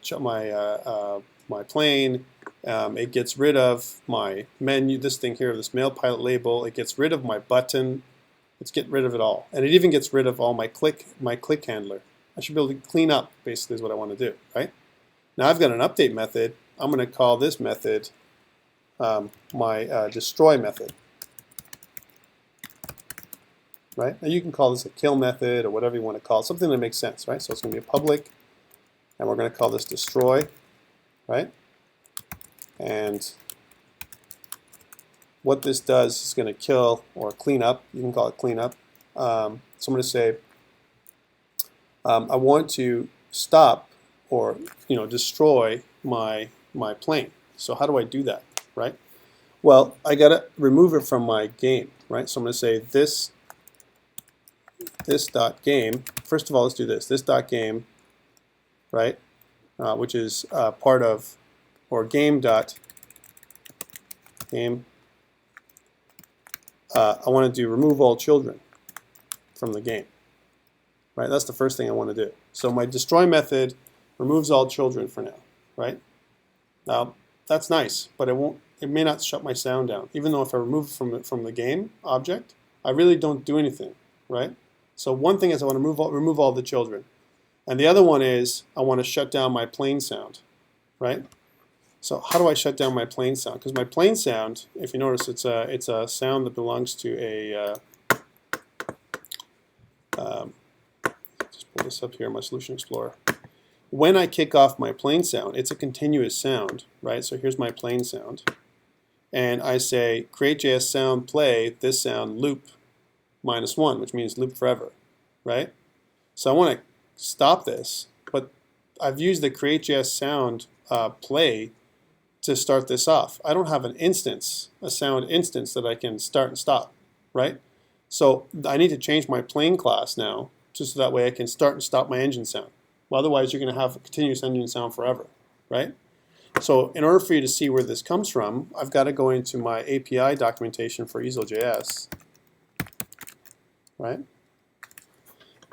plane. It gets rid of my menu. This thing here, this mail pilot label. It gets rid of my button. Let's get rid of it all, and it even gets rid of all my click handler. I should be able to clean up. Basically, is what I want to do, right? Now I've got an update method. I'm going to call this method my destroy method. Right? Now you can call this a kill method or whatever you want to call it, something that makes sense, right? So it's going to be a public, and we're going to call this destroy, right? And what this does is going to kill or clean up. You can call it clean up. So I'm going to say I want to stop or destroy my plane. So how do I do that, right? Well, I got to remove it from my game, right? So I'm going to say this dot game. First of all, let's do this. This dot game, right? Which is part of or game dot game. I want to do remove all children from the game, right? That's the first thing I want to do. So my destroy method removes all children for now, right? Now that's nice, but it may not shut my sound down. Even though if I remove it from the game object, I really don't do anything, right? So one thing is I want to remove all the children, and the other one is I want to shut down my plane sound, right? So how do I shut down my plane sound? Because my plane sound, if you notice, it's a sound that belongs to a. Just pull this up here in my Solution Explorer. When I kick off my plane sound, it's a continuous sound, right? So here's my plane sound, and I say create.js sound play this sound loop -1, which means loop forever, right? So I want to stop this, but I've used the create.js sound play to start this off. I don't have an instance, a sound instance that I can start and stop, right? So I need to change my plane class now, just so that way I can start and stop my engine sound. Well, otherwise you're going to have a continuous engine sound forever, right? So in order for you to see where this comes from, I've got to go into my API documentation for Easel.js, right?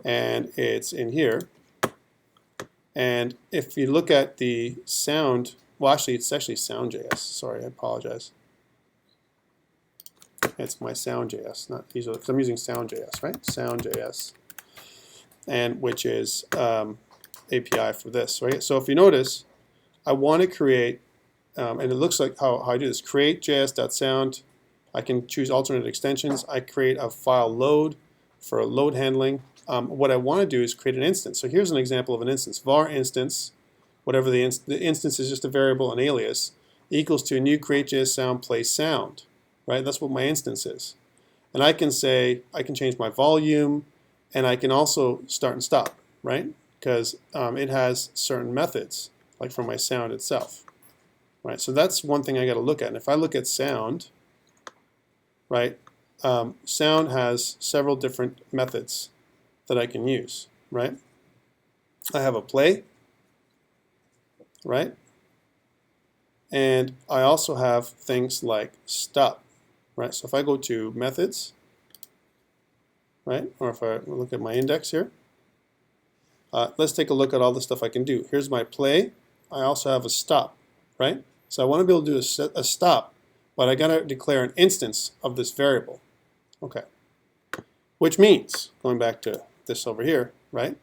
And it's in here. And if you look at the sound, well, actually, it's actually sound.js. Sorry, I apologize. It's my sound.js, not Easel, because I'm using sound.js, right? Sound.js, and which is API for this, right? So if you notice, I want to create, and it looks like how I do this, create.js.sound. I can choose alternate extensions. I create a file load for load handling. What I want to do is create an instance. So here's an example of an instance. Var instance, whatever the instance is just a variable, an alias, equals to a new create.js sound play sound, right? That's what my instance is. And I can say, I can change my volume, and I can also start and stop, right? Because it has certain methods, like for my sound itself, right? So that's one thing I got to look at. And if I look at sound, right, sound has several different methods that I can use, right? I have a play, right? And I also have things like stop, right? So if I go to methods, right, or if I look at my index here, let's take a look at all the stuff I can do. Here's my play. I also have a stop, right? So I want to be able to do a stop, but I got to declare an instance of this variable. Okay. Which means, going back to this over here, right?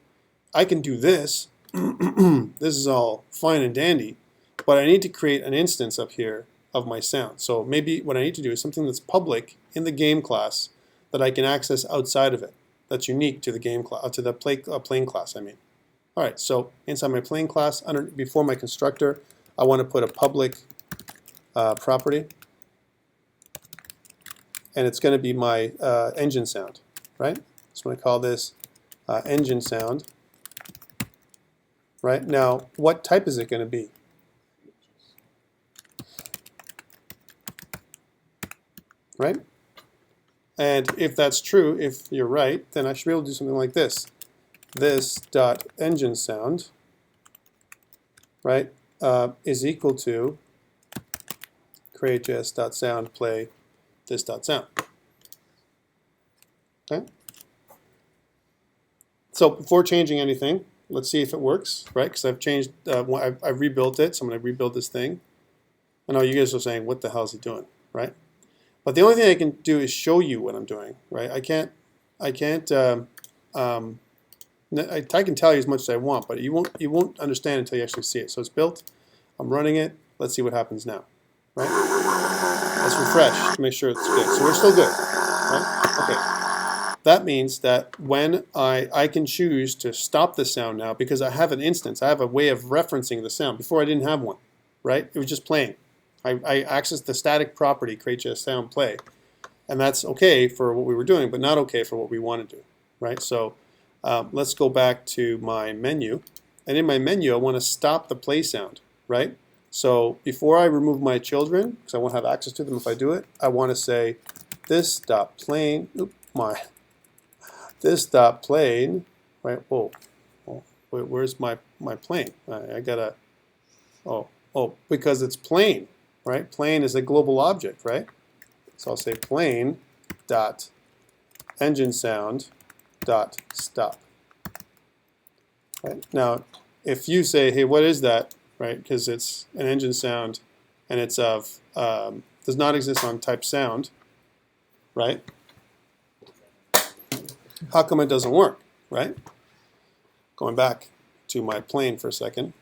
I can do this. This is all fine and dandy, but I need to create an instance up here of my sound. So maybe what I need to do is something that's public in the game class that I can access outside of it. That's unique to the game class, to the plane class, I mean. All right, so inside my plane class, before my constructor, I want to put a public property, and it's going to be my engine sound, right? So I'm going to call this engine sound. Right? Now, what type is it going to be? Right? And if that's true, if you're right, then I should be able to do something like this. This dot engine sound, right, is equal to create.js.sound play this dot sound. Okay. So before changing anything, let's see if it works, right? Because I've changed, I've rebuilt it, so I'm going to rebuild this thing. I know you guys are saying, what the hell is he doing, right? But the only thing I can do is show you what I'm doing, right? I can tell you as much as I want, but you won't understand until you actually see it. So it's built. I'm running it. Let's see what happens now, right? Let's refresh to make sure it's good. So we're still good, right? Okay. That means that when I can choose to stop the sound now because I have an instance. I have a way of referencing the sound. Before I didn't have one, right? It was just playing. I accessed the static property create.js.sound play, and that's okay for what we were doing, but not okay for what we want to do, right? So let's go back to my menu, and in my menu I want to stop the play sound, right? So before I remove my children, because I won't have access to them if I do it, I want to say this dot plain, this dot plain, right? Whoa, where's my plane? I gotta, because it's plain. Right? Plain is a global object, right? So I'll say plain dot engine sound dot stop. Right? Now, if you say, hey, what is that? Right? Because it's an engine sound and it's of does not exist on type sound, right? How come it doesn't work? Right? Going back to my plane for a second,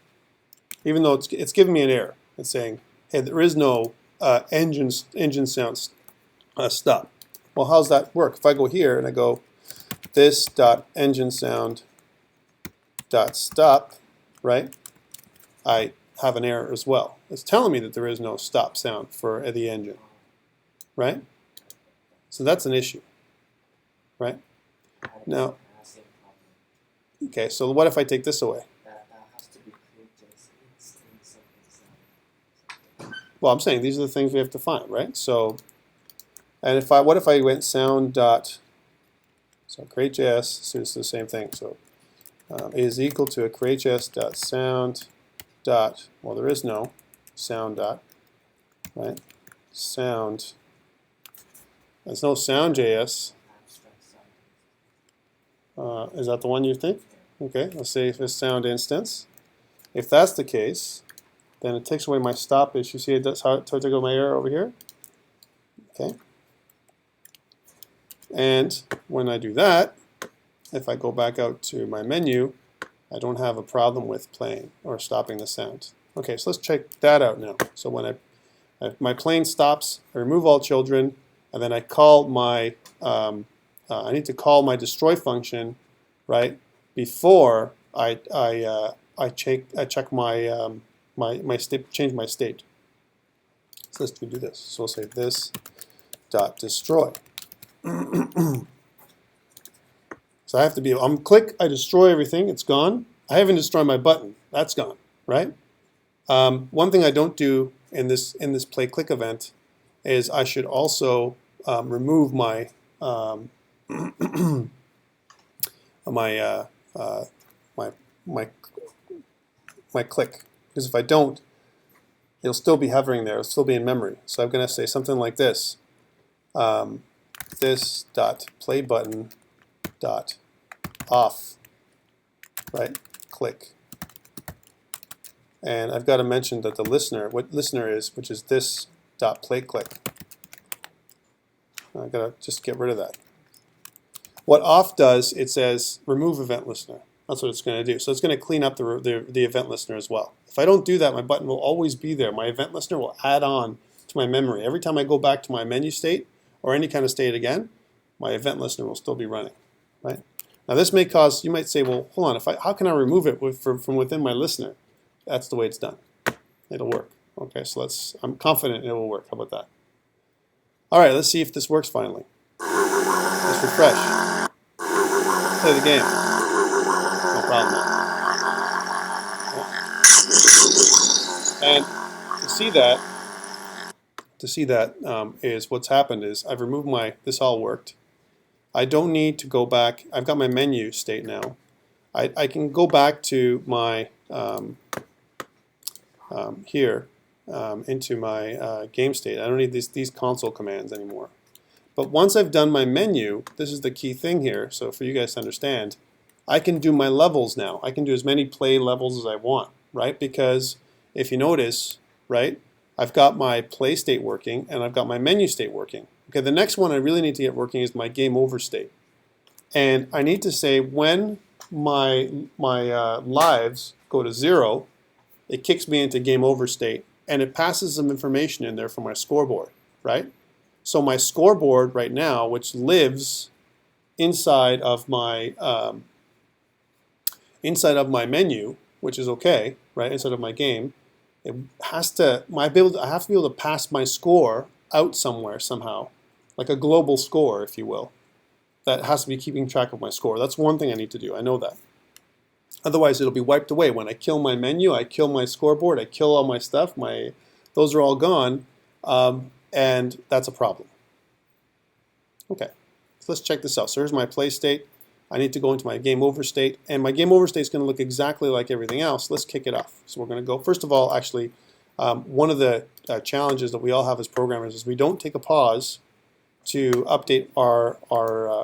even though it's giving me an error, it's saying, hey, there is no engine sound stop. Well, how's that work? If I go here and I go this dot engine sound dot stop, right? I have an error as well. It's telling me that there is no stop sound for the engine, right? So that's an issue, right? Now, okay. So what if I take this away? Well, I'm saying these are the things we have to find, right? So, and what if I went sound dot, so create.js, so it's the same thing. So is equal to a create.js dot sound dot, well, there is no sound dot, right? Sound, there's no sound.js. Is that the one you think? Okay, let's say if it's sound instance. If that's the case, then it takes away my stoppage. You see it does how it took away my error over here? Okay. And when I do that, if I go back out to my menu, I don't have a problem with playing or stopping the sound. Okay, so let's check that out now. So when my plane stops, I remove all children, and then I call my, I need to call my destroy function, right, before I check my my state, change my state. So let's do this. So we'll say this dot destroy. So I have to be, click, I destroy everything, it's gone. I haven't destroyed my button, that's gone, right? One thing I don't do in this play click event is I should also remove my my click, because if I don't, it'll still be hovering there, it'll still be in memory. So I'm going to say something like this. This dot play button dot off, right? Click. And I've got to mention that the listener, what listener is, which is this dot play click. I've got to just get rid of that. What off does, it says remove event listener. That's what it's going to do. So it's going to clean up the event listener as well. If I don't do that, my button will always be there. My event listener will add on to my memory. Every time I go back to my menu state or any kind of state again, my event listener will still be running, right? Now this may cause, you might say, well, hold on, how can I remove it from within my listener? That's the way it's done. It'll work. Okay, so I'm confident it will work. How about that? All right, let's see if this works finally. Let's refresh. play the game. No problem. And to see that is what's happened is I've removed this all worked. I don't need to go back. I've got my menu state now. I can go back to my here into my game state. I don't need these console commands anymore. But once I've done my menu, this is the key thing here, so for you guys to understand, I can do my levels now. I can do as many play levels as I want, right? Because if you notice, right, I've got my play state working and I've got my menu state working. Okay, the next one I really need to get working is my game over state. And I need to say when my lives go to 0, it kicks me into game over state and it passes some information in there for my scoreboard, right? So my scoreboard right now, which lives inside of my menu, which is okay, right, inside of my game, it has to. I have to be able to pass my score out somewhere somehow, like a global score, if you will. That has to be keeping track of my score. That's one thing I need to do. I know that. Otherwise, it'll be wiped away. When I kill my menu, I kill my scoreboard, I kill all my stuff. Those are all gone, and that's a problem. Okay, so let's check this out. So here's my play state. I need to go into my game over state, and my game over state is going to look exactly like everything else. Let's kick it off. So we're going to go, first of all, actually, one of the challenges that we all have as programmers is we don't take a pause to update our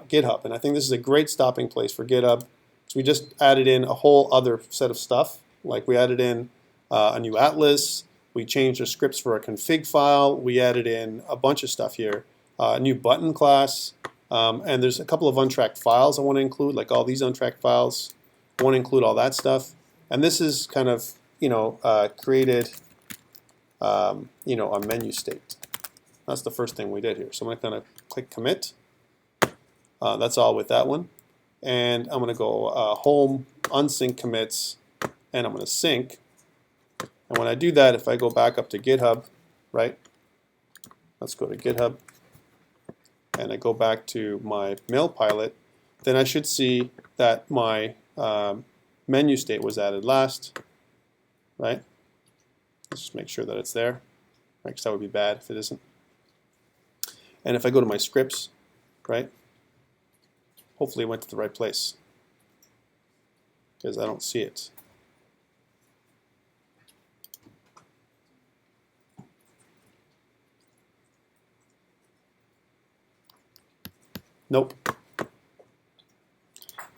GitHub. And I think this is a great stopping place for GitHub. So we just added in a whole other set of stuff. Like we added in a new atlas, we changed the scripts for a config file, we added in a bunch of stuff here, a new button class, and there's a couple of untracked files I want to include, like all these untracked files. I want to include all that stuff. And this is kind of, created, a menu state. That's the first thing we did here. So I'm going to click commit. That's all with that one. And I'm going to go home, unsync commits, and I'm going to sync. And when I do that, if I go back up to GitHub, right? Let's go to GitHub. And I go back to my mail pilot, then I should see that my menu state was added last, right? Let's just make sure that it's there, right? Because that would be bad if it isn't. And if I go to my scripts, right? Hopefully it went to the right place, because I don't see it. Nope.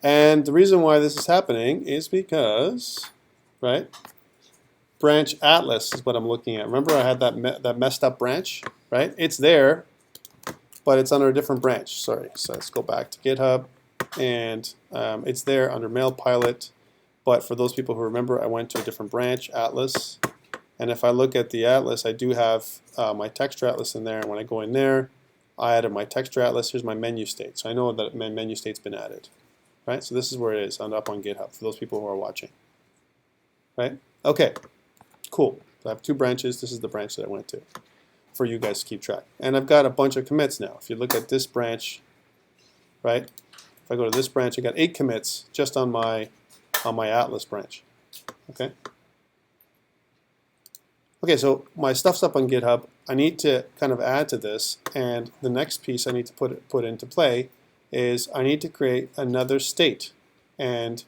And the reason why this is happening is because, right, branch atlas is what I'm looking at. Remember I had that messed up branch, right? It's there, but it's under a different branch. Sorry, so let's go back to GitHub, and it's there under mail pilot, but for those people who remember, I went to a different branch, atlas, and if I look at the atlas, I do have my texture atlas in there, and when I go in there, I added my texture atlas. Here's my menu state. So I know that my menu state's been added. Right? So this is where it is up on GitHub for those people who are watching. Right? Okay. Cool. So I have two branches. This is the branch that I went to for you guys to keep track. And I've got a bunch of commits now. If you look at this branch, right? If I go to this branch, I got 8 commits just on my atlas branch. Okay? Okay, so my stuff's up on GitHub. I need to kind of add to this, and the next piece I need to put into play is I need to create another state. And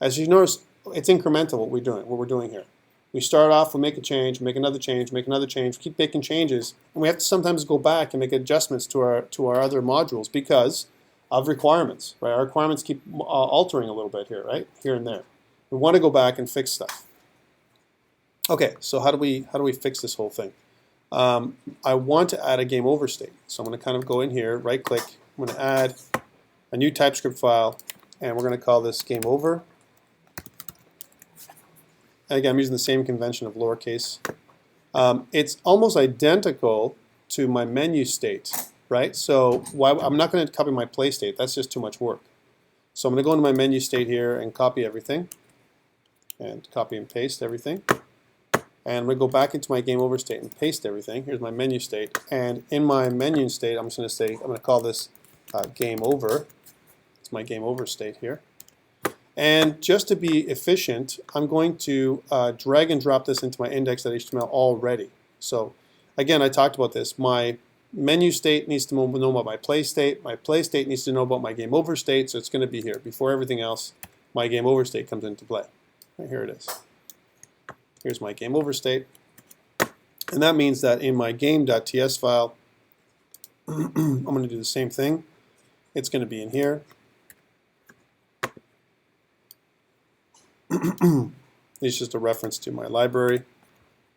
as you notice, it's incremental what we're doing here. We start off, we make a change, make another change, make another change, keep making changes, and we have to sometimes go back and make adjustments to our other modules because of requirements. Right? Our requirements keep altering a little bit here, right? Here and there. We want to go back and fix stuff. Okay, so how do we fix this whole thing? I want to add a game over state. So I'm going to kind of go in here, right click, I'm going to add a new TypeScript file, and we're going to call this game over. And again, I'm using the same convention of lowercase. It's almost identical to my menu state, right? So I'm not going to copy my play state. That's just too much work. So I'm going to go into my menu state here and copy everything, and copy and paste everything. And I'm going to go back into my game over state and paste everything. Here's my menu state. And in my menu state, I'm just going to say, I'm going to call this game over. Let's to my game over state here. And just to be efficient, I'm going to drag and drop this into my index.html already. So again, I talked about this. My menu state needs to know about my play state. My play state needs to know about my game over state, so it's going to be here. Before everything else, my game over state comes into play. Right, here it is. Here's my game over state. And that means that in my game.ts file, I'm going to do the same thing. It's going to be in here. It's just a reference to my library,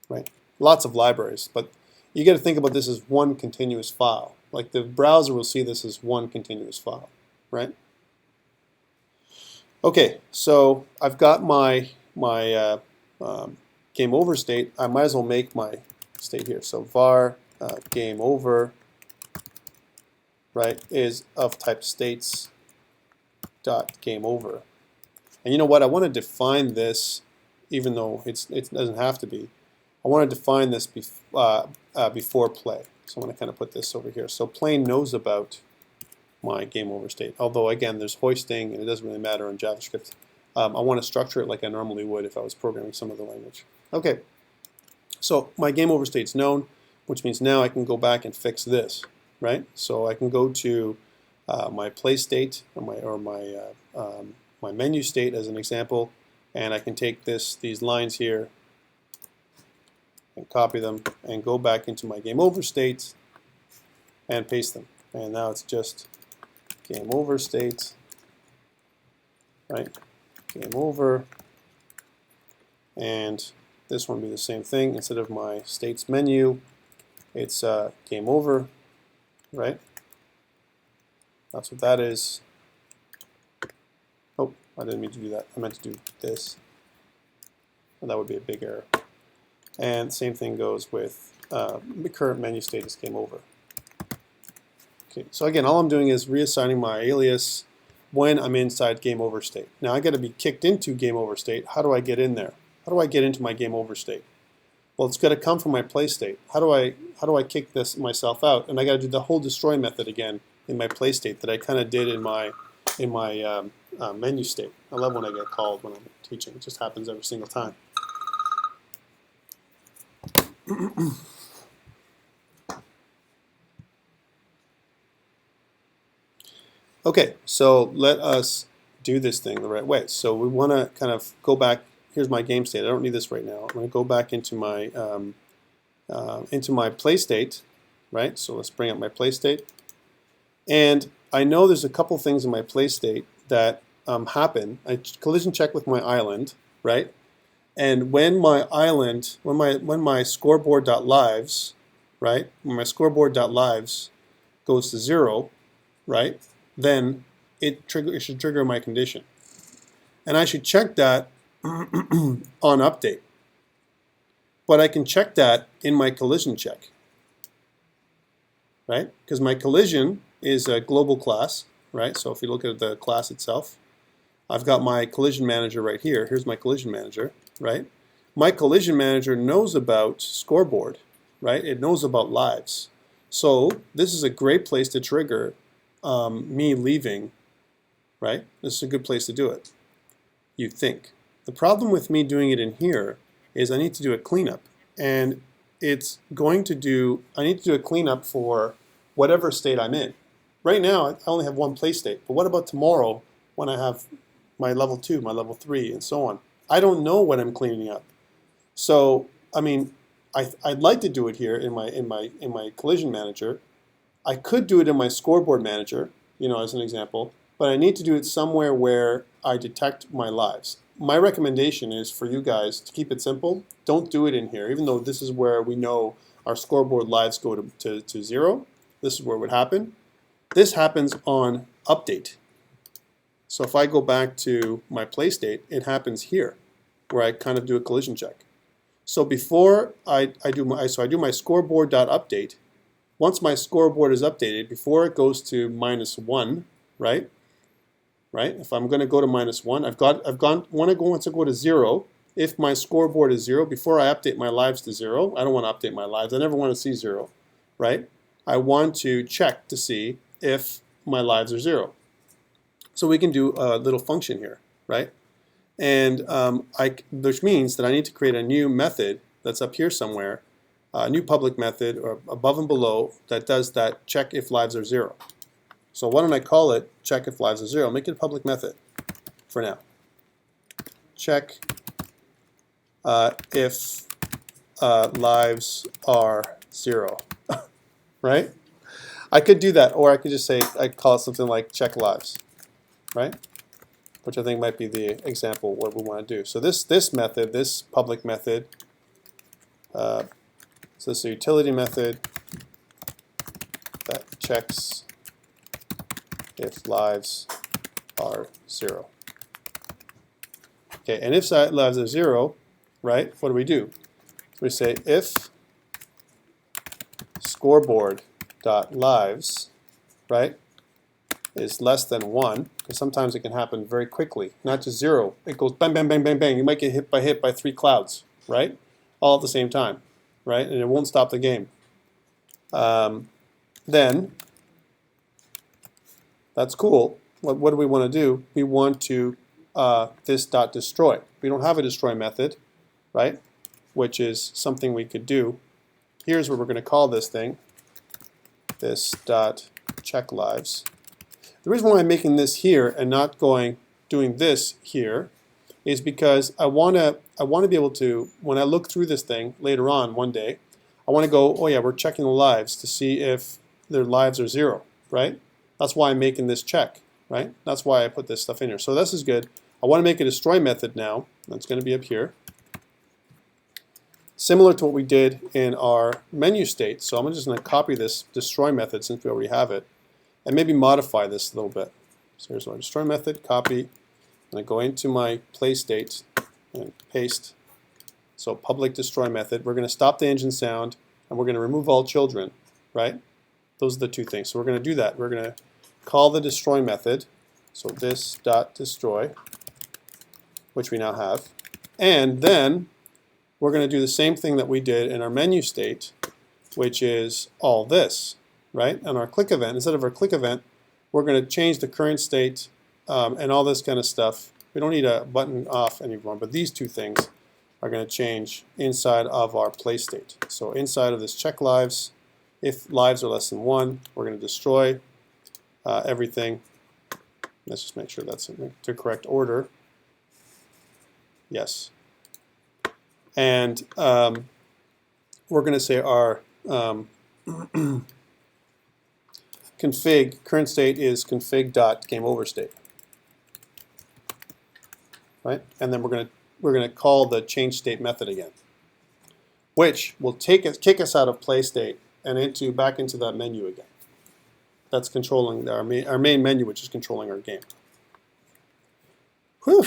right? Lots of libraries, but you got to think about this as one continuous file. Like the browser will see this as one continuous file, right? Okay, so I've got my game over state. I might as well make my state here. So var game over, right, is of type states dot game over. And you know what? I want to define this, even though it doesn't have to be. I want to define this before play. So I'm going to kind of put this over here. So plain knows about my game over state. Although again, there's hoisting, and it doesn't really matter in JavaScript. I want to structure it like I normally would if I was programming some other language. Okay. So my game over state's known, which means now I can go back and fix this, right? So I can go to my play state or my menu state as an example, and I can take these lines here and copy them and go back into my game over state and paste them. And now it's just game over state, right? Game over, and this one will be the same thing. Instead of my states menu, it's game over, right? That's what that is. Oh, I didn't mean to do that. I meant to do this. And that would be a big error. And same thing goes with the current menu state is game over. Okay, so again, all I'm doing is reassigning my alias when I'm inside game over state. Now I got to be kicked into game over state. How do I get in there? How do I get into my game over state? Well, it's got to come from my play state. How do I kick this myself out? And I got to do the whole destroy method again in my play state that I kind of did in my menu state. I love when I get called when I'm teaching. It just happens every single time. Okay, so let us do this thing the right way. So we want to kind of go back. Here's my game state. I don't need this right now. I'm going to go back into my play state, right? So let's bring up my play state. And I know there's a couple things in my play state that happen. I collision check with my island, right? And when my island, when my scoreboard.lives, right? When my scoreboard.lives goes to 0, right? Then it should trigger my condition. And I should check that on update. But I can check that in my collision check, right? Because my collision is a global class, right? So if you look at the class itself, I've got my collision manager right here. Here's my collision manager, right? My collision manager knows about scoreboard, right? It knows about lives. So this is a great place to trigger me leaving, right? This is a good place to do it, you think. The problem with me doing it in here is I need to do a cleanup. And it's going to do, I need to do a cleanup for whatever state I'm in. Right now, I only have one play state. But what about tomorrow when I have my level 2, my level 3, and so on? I don't know what I'm cleaning up. So, I mean, I'd like to do it here in my collision manager. I could do it in my scoreboard manager, you know, as an example, but I need to do it somewhere where I detect my lives. My recommendation is for you guys to keep it simple. Don't do it in here, even though this is where we know our scoreboard lives go to 0. This is where it would happen. This happens on update. So if I go back to my play state, it happens here, where I kind of do a collision check. So before I do my scoreboard.update. Once my scoreboard is updated, before it goes to -1, right? Right? If I'm going to go to -1, once I go to 0, if my scoreboard is 0, before I update my lives to 0, I don't want to update my lives. I never want to see 0, right? I want to check to see if my lives are 0. So we can do a little function here, right? And which means that I need to create a new method that's up here somewhere, a new public method or above and below that does that check if lives are 0. So why don't I call it check if lives are 0? Make it a public method for now. Check if lives are 0, right? I could do that, or I could just say, I call it something like check lives, right? Which I think might be the example what we want to do. So this method, this public method, so this is a utility method that checks if lives are 0. Okay, and if lives are 0, right, what do? We say if scoreboard.lives, right, is less than 1, because sometimes it can happen very quickly, not just 0. It goes bang, bang, bang, bang, bang. You might get hit by 3 clouds, right, all at the same time, right, and it won't stop the game. Then that's cool. What do we want to do? We want to this dot destroy. We don't have a destroy method, right? Which is something we could do. Here's what we're going to call this thing. This dot check lives. The reason why I'm making this here and not doing this here is because I want to be able to, when I look through this thing later on one day, I want to go, oh yeah, we're checking the lives to see if their lives are 0, right? That's why I'm making this check, right? That's why I put this stuff in here. So this is good. I want to make a destroy method now. That's going to be up here. Similar to what we did in our menu state. So I'm just going to copy this destroy method since we already have it, and maybe modify this a little bit. So here's my destroy method, copy, and I go into my play state and paste. So public destroy method. We're going to stop the engine sound, and we're going to remove all children, right? Those are the two things. So we're going to do that. We're going to call the destroy method. So this dot destroy, which we now have, and then we're going to do the same thing that we did in our menu state, which is all this, right? And our click event, instead of our click event, we're going to change the current state and all this kind of stuff. We don't need a button off anymore, but these two things are going to change inside of our play state. So inside of this check lives, if lives are less than 1, we're going to destroy everything. Let's just make sure that's in the correct order. Yes. And we're going to say our config, current state is config.gameOverState. Right? And then we're going to call the change state method again, which will kick us out of play state and back into that menu again. That's controlling our main menu, which is controlling our game. Whew.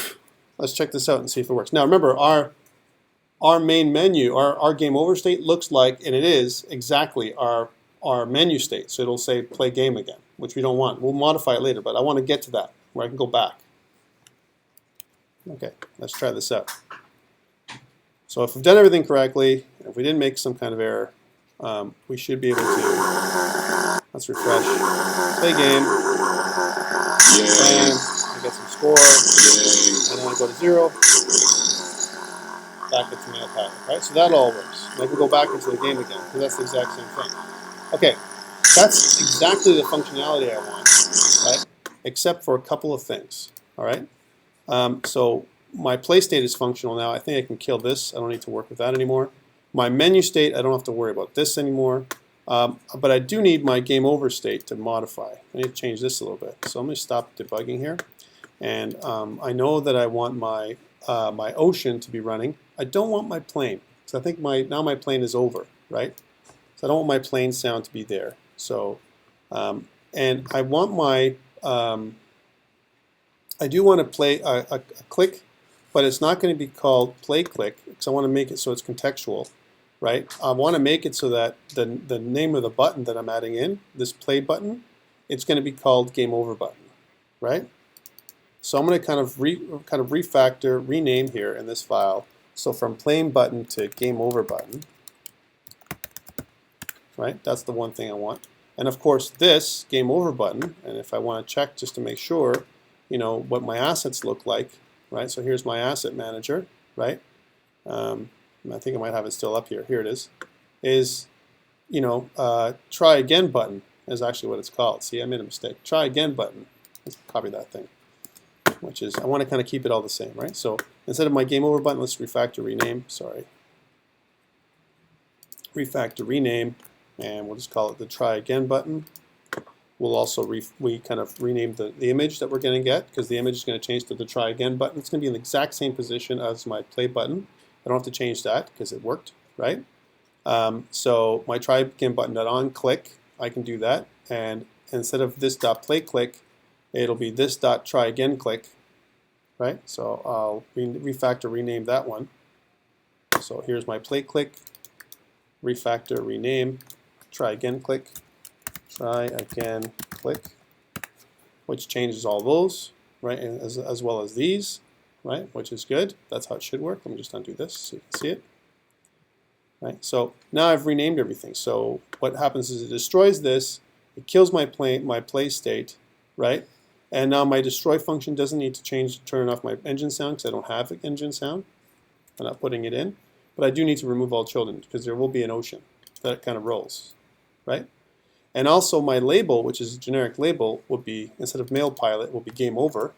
Let's check this out and see if it works. Now remember, our main menu, our game over state looks like, and it is exactly our menu state. So it'll say play game again, which we don't want. We'll modify it later, but I want to get to that where I can go back. Okay, let's try this out. So if we've done everything correctly, if we didn't make some kind of error, we should be able to, let's refresh, play game, and I get some score, and then I go to 0, back into my pattern, right? So that all works. And I can go back into the game again, because that's the exact same thing. Okay, that's exactly the functionality I want, right? Except for a couple of things, all right? So my play state is functional now. I think I can kill this. I don't need to work with that anymore. My menu state, I don't have to worry about this anymore. But I do need my game over state to modify. I need to change this a little bit. So I'm going to stop debugging here. And I know that I want my ocean to be running. I don't want my plane, because I think now my plane is over, right? So I don't want my plane sound to be there. So, and I want my, I do want to play a click, but it's not going to be called play click, because I want to make it so it's contextual, right? I want to make it so that the name of the button that I'm adding in, this play button, it's going to be called game over button, right? So I'm going to kind of refactor, rename here in this file. So from playing button to game over button, right? That's the one thing I want. And of course this game over button, and if I want to check just to make sure, what my assets look like, right? So here's my asset manager, right? I think I might have it still up here. Here it is, try again button is actually what it's called. See, I made a mistake. Try again button. Let's copy that thing, which is, I want to kind of keep it all the same, right? So instead of my game over button, let's refactor rename, sorry. Refactor rename, and we'll just call it the try again button. We'll also we kind of rename the image that we're going to get, because the image is going to change to the try again button. It's going to be in the exact same position as my play button. I don't have to change that because it worked, right? So my try again button on click, I can do that, and instead of this dot play click, it'll be this dot try again click, right? So I'll refactor rename that one. So here's my play click, refactor rename, try again click, try again click, which changes all those, right? And as well as these, right? Which is good. That's how it should work. Let me just undo this so you can see it. Right? So now I've renamed everything. So what happens is it destroys this, it kills my play state, right? And now my destroy function doesn't need to turn off my engine sound because I don't have engine sound. I'm not putting it in. But I do need to remove all children because there will be an ocean that kind of rolls, right? And also my label, which is a generic label, will be, instead of mail pilot, will be game over.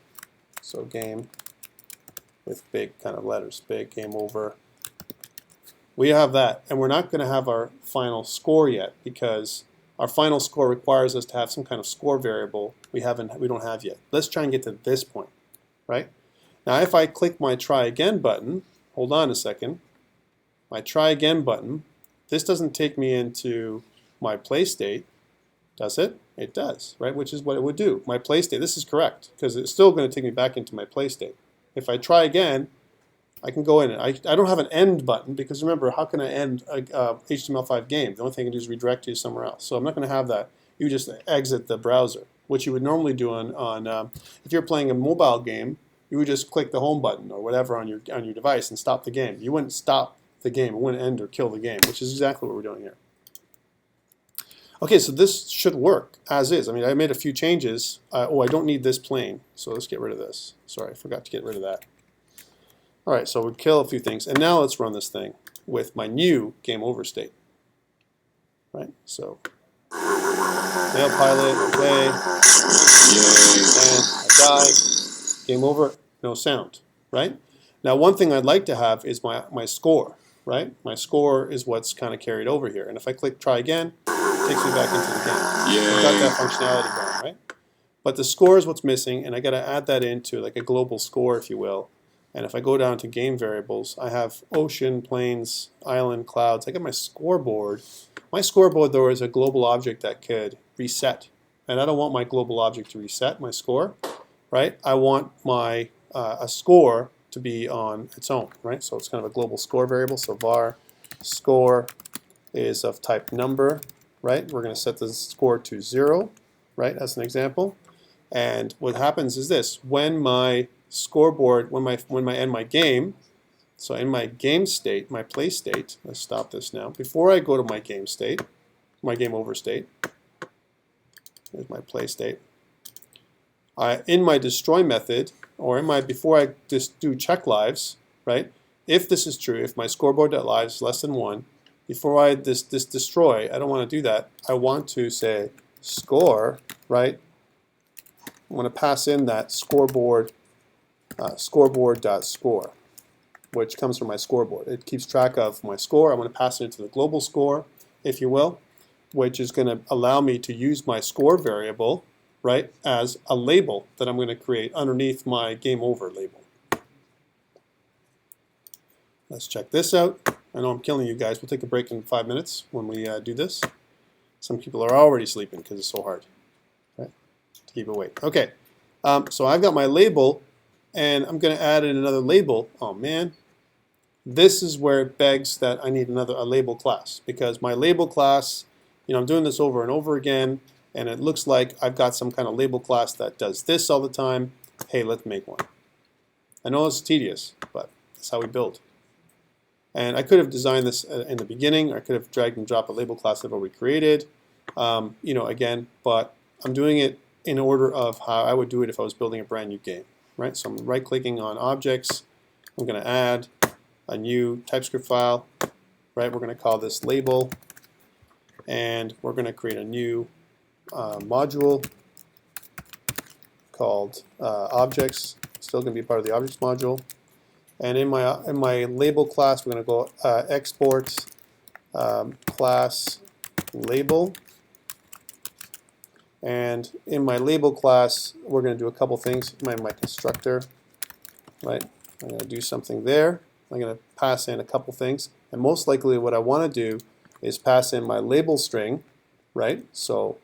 So game with big kind of letters, big game over. We have that, and we're not going to have our final score yet because our final score requires us to have some kind of score variable we don't have yet. Let's try and get to this point, right? Now if I click my try again button, hold on a second, my try again button, this doesn't take me into my play state, does it? It does, right? Which is what it would do. My play state, this is correct because it's still going to take me back into my play state. If I try again, I can go in. I don't have an end button because remember, how can I end a HTML5 game? The only thing I can do is redirect you somewhere else. So I'm not going to have that. You just exit the browser, which you would normally do on if you're playing a mobile game, you would just click the home button or whatever on your device and stop the game. You wouldn't stop the game. It wouldn't end or kill the game, which is exactly what we're doing here. Okay, so this should work as is. I mean, I made a few changes. Oh, I don't need this plane, so let's get rid of this. Sorry, I forgot to get rid of that. All right, so we'll kill a few things, and now let's run this thing with my new game over state. Right, so mail pilot, okay, and I die, game over, no sound. Right. Now, one thing I'd like to have is my score. Right, my score is what's kind of carried over here, and if I click try again, it takes me back into the game. I've got that functionality going, right? But the score is what's missing, and I got to add that into like a global score, if you will. And if I go down to game variables, I have ocean, plains, island, clouds. I get my scoreboard. My scoreboard, though, is a global object that could reset. And I don't want my global object to reset my score, right? I want my a score to be on its own, right? So it's kind of a global score variable. So var score is of type number, right? We're going to set the score to 0, right, as an example. And what happens is this: when my scoreboard, when I end my game, so in my game state, my play state, let's stop this now. Before I go to my game state, my game over state, here's my play state. In my destroy method, or before I just do check lives, right? If this is true, if my scoreboard.lives is less than 1, before I destroy, I don't want to do that. I want to say score, right? I want to pass in that scoreboard. Scoreboard.score, which comes from my scoreboard. It keeps track of my score. I'm going to pass it into the global score, if you will, which is going to allow me to use my score variable, right, as a label that I'm going to create underneath my game over label. Let's check this out. I know I'm killing you guys. We'll take a break in 5 minutes when we do this. Some people are already sleeping because it's so hard, right, to keep awake. Okay, so I've got my label. And I'm going to add in another label. Oh man, this is where it begs that I need a label class, because my label class, I'm doing this over and over again, and it looks like I've got some kind of label class that does this all the time. Hey, let's make one. I know it's tedious, but that's how we build. And I could have designed this in the beginning. I could have dragged and dropped a label class that I've already created, again, but I'm doing it in order of how I would do it if I was building a brand new game, right? So I'm right-clicking on objects. I'm going to add a new TypeScript file, right? We're going to call this label, and we're going to create a new module called objects. Still going to be part of the objects module. And in my label class, we're going to go export class label. And in my label class, we're going to do a couple things. My constructor, right? I'm going to do something there. I'm going to pass in a couple things. And most likely what I want to do is pass in my label string, right? So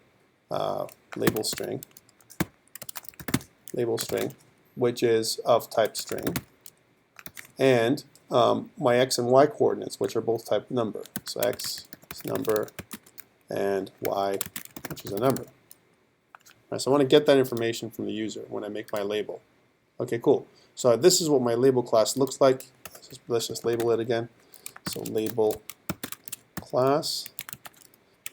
label string, which is of type string, and my x and y coordinates, which are both type number. So x is number, and y, which is a number. Right, so I want to get that information from the user when I make my label. Okay, cool. So this is what my label class looks like. Let's just label it again. So label class,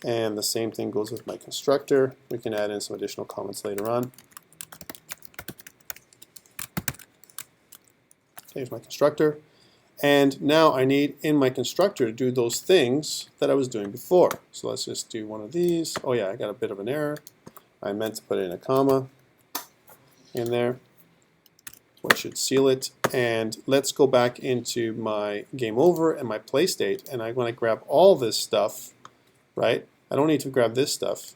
and the same thing goes with my constructor. We can add in some additional comments later on. Here's my constructor. And now I need in my constructor to do those things that I was doing before. So let's just do one of these. Oh yeah, I got a bit of an error. I meant to put in a comma in there, which should seal it. And let's go back into my game over and my play state, and I want to grab all this stuff, right? I don't need to grab this stuff,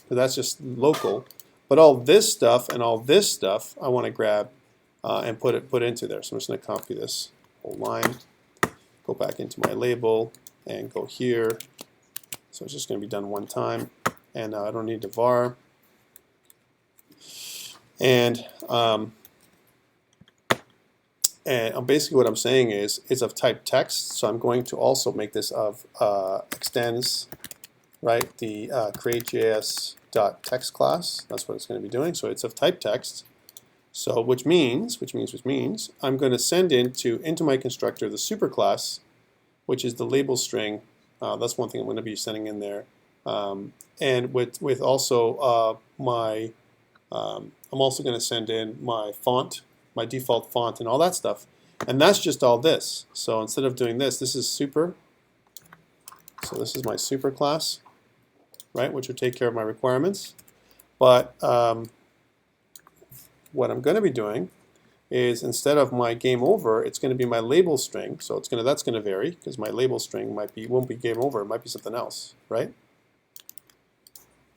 because that's just local. But all this stuff and all this stuff I want to grab and put into there. So I'm just going to copy this whole line, go back into my label, and go here. So it's just going to be done one time. And I don't need the var. And basically what I'm saying is it's of type text. So I'm going to also make this of extends, right? The create.js.text class. That's what it's going to be doing. So it's of type text. So which means I'm going to send into my constructor the superclass, which is the label string. That's one thing I'm going to be sending in there. And with also I'm also going to send in my font, my default font, and all that stuff. And that's just all this. So instead of doing this, this is super. So this is my super class, right, which will take care of my requirements. But what I'm going to be doing is instead of my game over, it's going to be my label string. So that's going to vary because my label string won't be game over. It might be something else, right?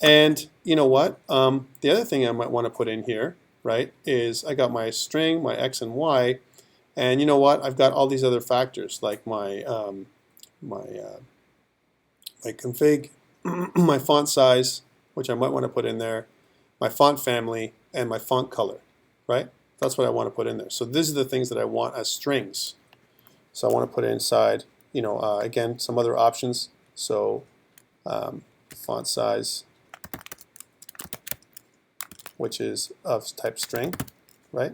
And you know what? The other thing I might want to put in here, right, is I got my string, my x and y, and you know what? I've got all these other factors like my my config, my font size, which I might want to put in there, my font family, and my font color, right? That's what I want to put in there. So these are the things that I want as strings. So I want to put inside, you know, again, some other options. So font size, which is of type string, right?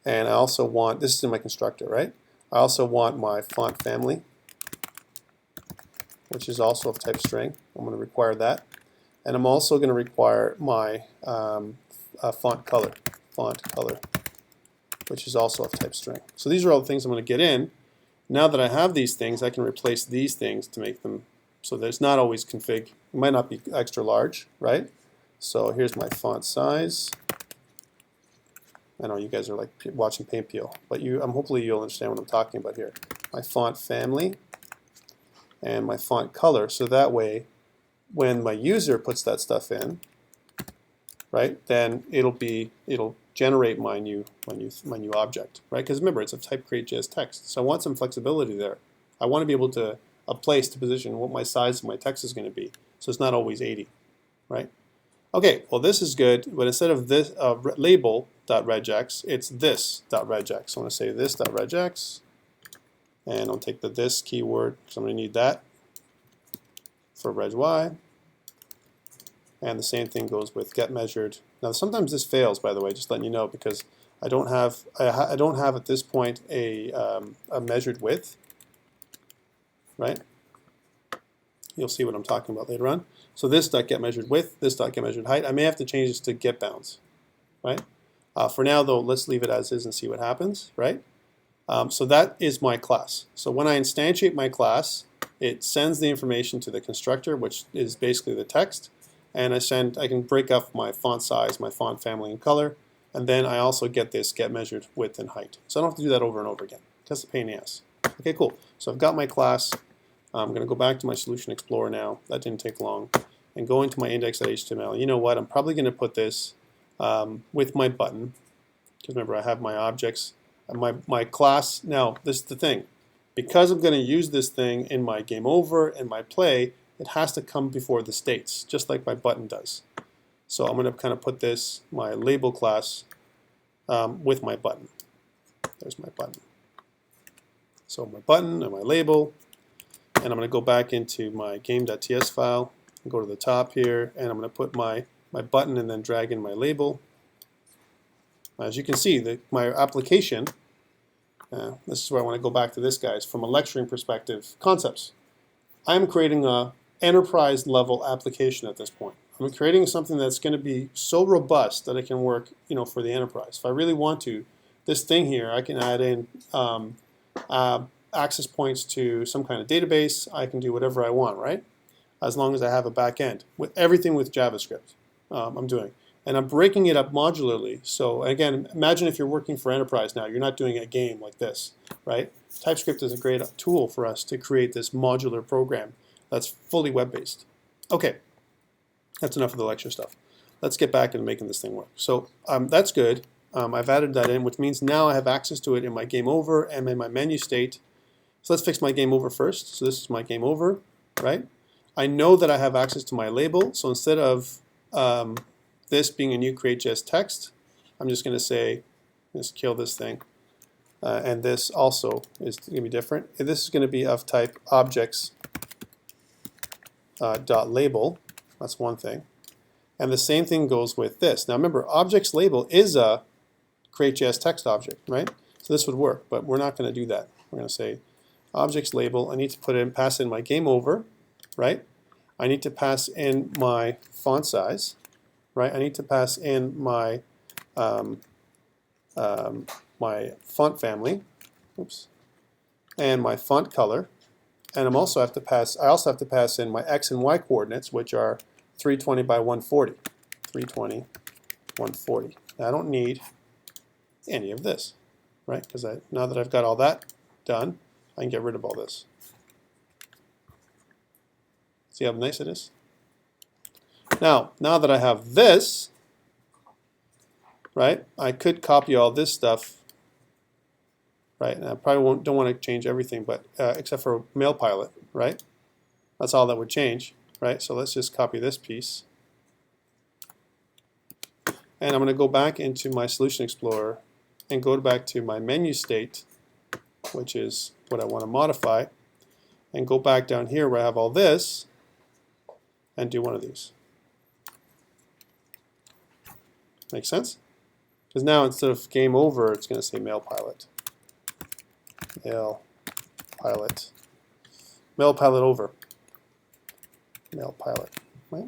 And I also want, this is in my constructor, right? I also want my font family, which is also of type string. I'm going to require that. And I'm also going to require my font color, which is also of type string. So these are all the things I'm going to get in. Now that I have these things, I can replace these things to make them so there's not always config. It might not be extra large, right? So here's my font size. I know you guys are like watching paint peel, but hopefully you'll understand what I'm talking about here. My font family and my font color, so that way when my user puts that stuff in, right, then it'll generate my new object, right? Because remember, it's of type create.js text, so I want some flexibility there. I want to be able to a place to position what my size of my text is going to be, so it's not always 80, right? Okay, well this is good, but instead of this label.regex, it's this.regex. So I'm going to say this.regex, and I'll take the this keyword, because I'm going to need that for reg_y. And the same thing goes with get measured. Now sometimes this fails, by the way, just letting you know, because I don't have at this point a measured width, right? You'll see what I'm talking about later on. So this dot get measured width, this dot get measured height. I may have to change this to get bounds, right? For now though, let's leave it as is and see what happens, right? So that is my class. So when I instantiate my class, it sends the information to the constructor, which is basically the text, and I can break up my font size, my font family, and color, and then I also get this get measured width and height. So I don't have to do that over and over again. That's a pain in the ass. Okay, cool. So I've got my class. I'm going to go back to my Solution Explorer now. That didn't take long. And go into my index.html. You know what? I'm probably going to put this with my button, because remember I have my objects and my class. Now this is the thing. Because I'm going to use this thing in my game over and my play, it has to come before the states, just like my button does. So I'm going to kind of put this, my label class, with my button. There's my button. So my button and my label, and I'm going to go back into my game.ts file, and go to the top here, and I'm going to put my button and then drag in my label. As you can see, my application, this is where I want to go back to this, guys, from a lecturing perspective, concepts. I'm creating a enterprise level application at this point. I'm creating something that's going to be so robust that it can work, for the enterprise. If I really want to, this thing here, I can add in access points to some kind of database. I can do whatever I want, right? As long as I have a back end with everything with JavaScript I'm doing. And I'm breaking it up modularly. So again, imagine if you're working for enterprise now. You're not doing a game like this, right? TypeScript is a great tool for us to create this modular program that's fully web-based. Okay, that's enough of the lecture stuff. Let's get back into making this thing work. So that's good. I've added that in, which means now I have access to it in my game over and in my menu state. So let's fix my game over first. So this is my game over, right? I know that I have access to my label. So instead of this being a new create.js text, I'm just going to say, let's kill this thing. And this also is going to be different. This is going to be of type objects dot label. That's one thing. And the same thing goes with this. Now remember, objects label is a create.js text object, right? So this would work, but we're not going to do that. We're going to say objects label. I need to pass in my game over, right? I need to pass in my font size, right? I need to pass in my my font family, oops, and my font color, and I also have to pass in my x and y coordinates, which are 320 by 140, 320, 140. Now, I don't need any of this, right? Because now that I've got all that done, I can get rid of all this. See how nice it is? Now that I have this, right, I could copy all this stuff, right? And I probably don't want to change everything, but except for mail pilot, right? That's all that would change, right? So let's just copy this piece. And I'm going to go back into my Solution Explorer and go back to my menu state, which is what I want to modify, and go back down here where I have all this and do one of these. Make sense? Because now instead of game over, it's going to say mail pilot. Mail pilot. Mail pilot over. Mail pilot. Right?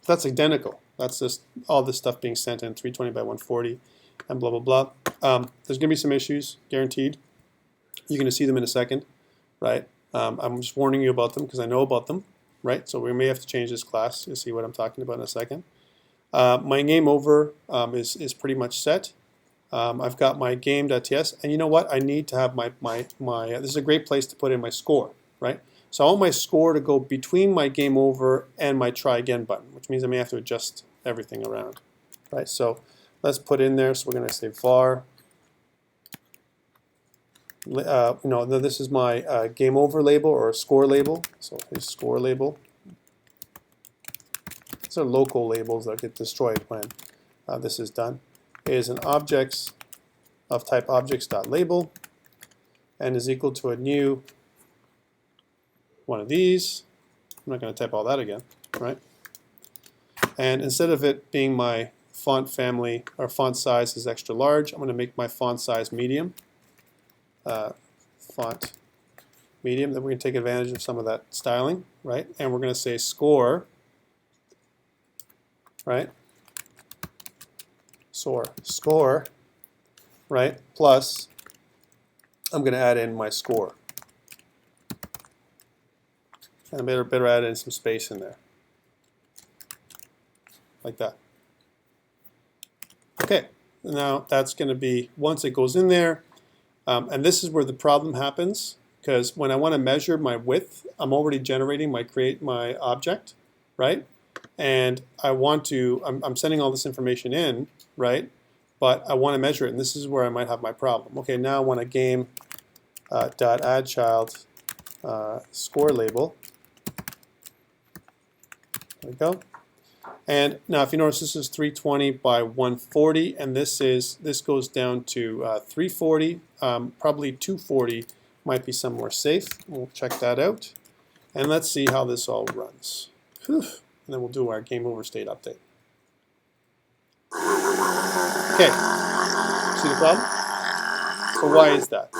That's identical. That's just all this stuff being sent in 320 by 140 and blah, blah, blah. There's going to be some issues, guaranteed. You're going to see them in a second, right? I'm just warning you about them because I know about them, right? So we may have to change this class. You'll see what I'm talking about in a second. My game over is pretty much set. I've got my game.ts, and you know what? I need to have my this is a great place to put in my score, right? So I want my score to go between my game over and my try again button, which means I may have to adjust everything around, right? So let's put in there. So we're going to say var. This is my game over label or score label. So here's score label. These are local labels that get destroyed when this is done. Is an objects of type objects.label and is equal to a new one of these. I'm not going to type all that again, right? And instead of it being my font family or font size is extra large, I'm going to make my font size medium. Font medium, then we're going to take advantage of some of that styling, right? And we're going to say score, right? Score, right? Plus, I'm going to add in my score. And I better add in some space in there. Like that. Okay, now that's going to be, once it goes in there, and this is where the problem happens, because when I want to measure my width, I'm already generating my object, right? And I want to, I'm sending all this information in, right? But I want to measure it, and this is where I might have my problem. Okay, now I want a game dot add child score label. There we go. And now, if you notice, this is 320 by 140, and this goes down to 340. Probably 240 might be somewhere safe. We'll check that out, and let's see how this all runs. Whew. And then we'll do our game over state update. Okay, see the problem? So why is that?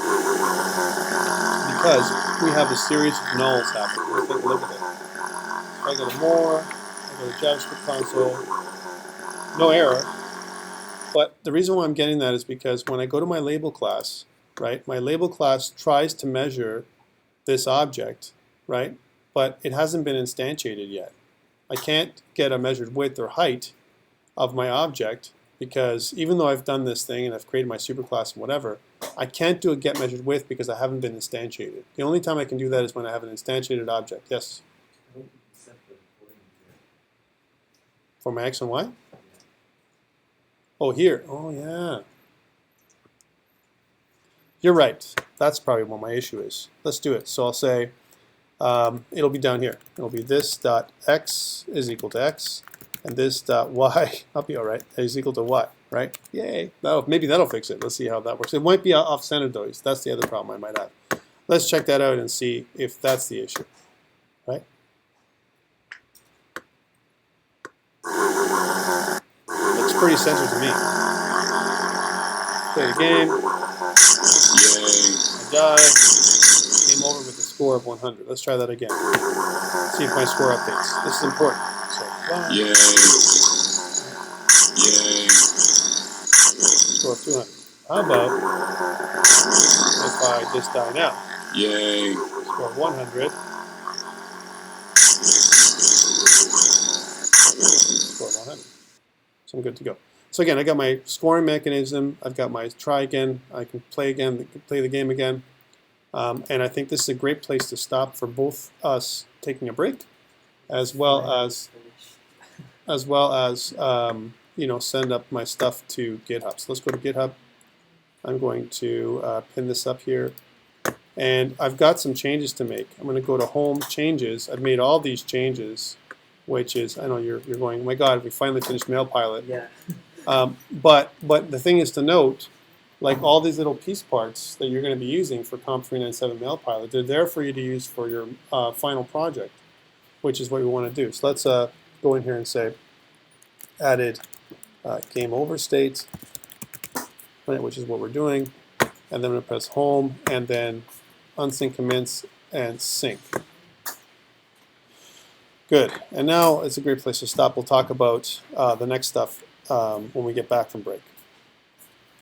Because we have a series of nulls happening. Let's take a look at it. If I go to more, I go to JavaScript console, no error. But the reason why I'm getting that is because when I go to my label class, right, my label class tries to measure this object, right, but it hasn't been instantiated yet. I can't get a measured width or height of my object because even though I've done this thing and I've created my superclass and whatever, I can't do a get measured width because I haven't been instantiated. The only time I can do that is when I have an instantiated object. Yes? For my X and Y? Oh, here. Oh, yeah. You're right. That's probably what my issue is. Let's do it. So I'll say it'll be down here. It'll be this dot x is equal to x, and this dot y, I'll be all right, is equal to y, right? Yay. Maybe that'll fix it. Let's see how that works. It might be off-centered, though. That's the other problem I might have. Let's check that out and see if that's the issue, right? Looks pretty centered to me. Play the game. I die. Game over with a score of 100. Let's try that again. See if my score updates. This is important. So, yay. Yay. Score of 200. How about if I just die now? Yay. Score of 100. Score of 100. So I'm good to go. So again, I got my scoring mechanism. I've got my try again. I can play again, play the game again. And I think this is a great place to stop for both us taking a break, as well as you know, send up my stuff to GitHub. So let's go to GitHub. I'm going to pin this up here, and I've got some changes to make. I'm going to go to Home Changes. I've made all these changes, which is, I know you're going, oh my God, we finally finished MailPilot. Yeah. But the thing is to note, like all these little piece parts that you're going to be using for COMP397 MailPilot, they're there for you to use for your final project, which is what we want to do. So let's go in here and say added game over state, right, which is what we're doing. And then I'm going to press home and then unsync commence and sync. Good. And now it's a great place to stop. We'll talk about the next stuff when we get back from break.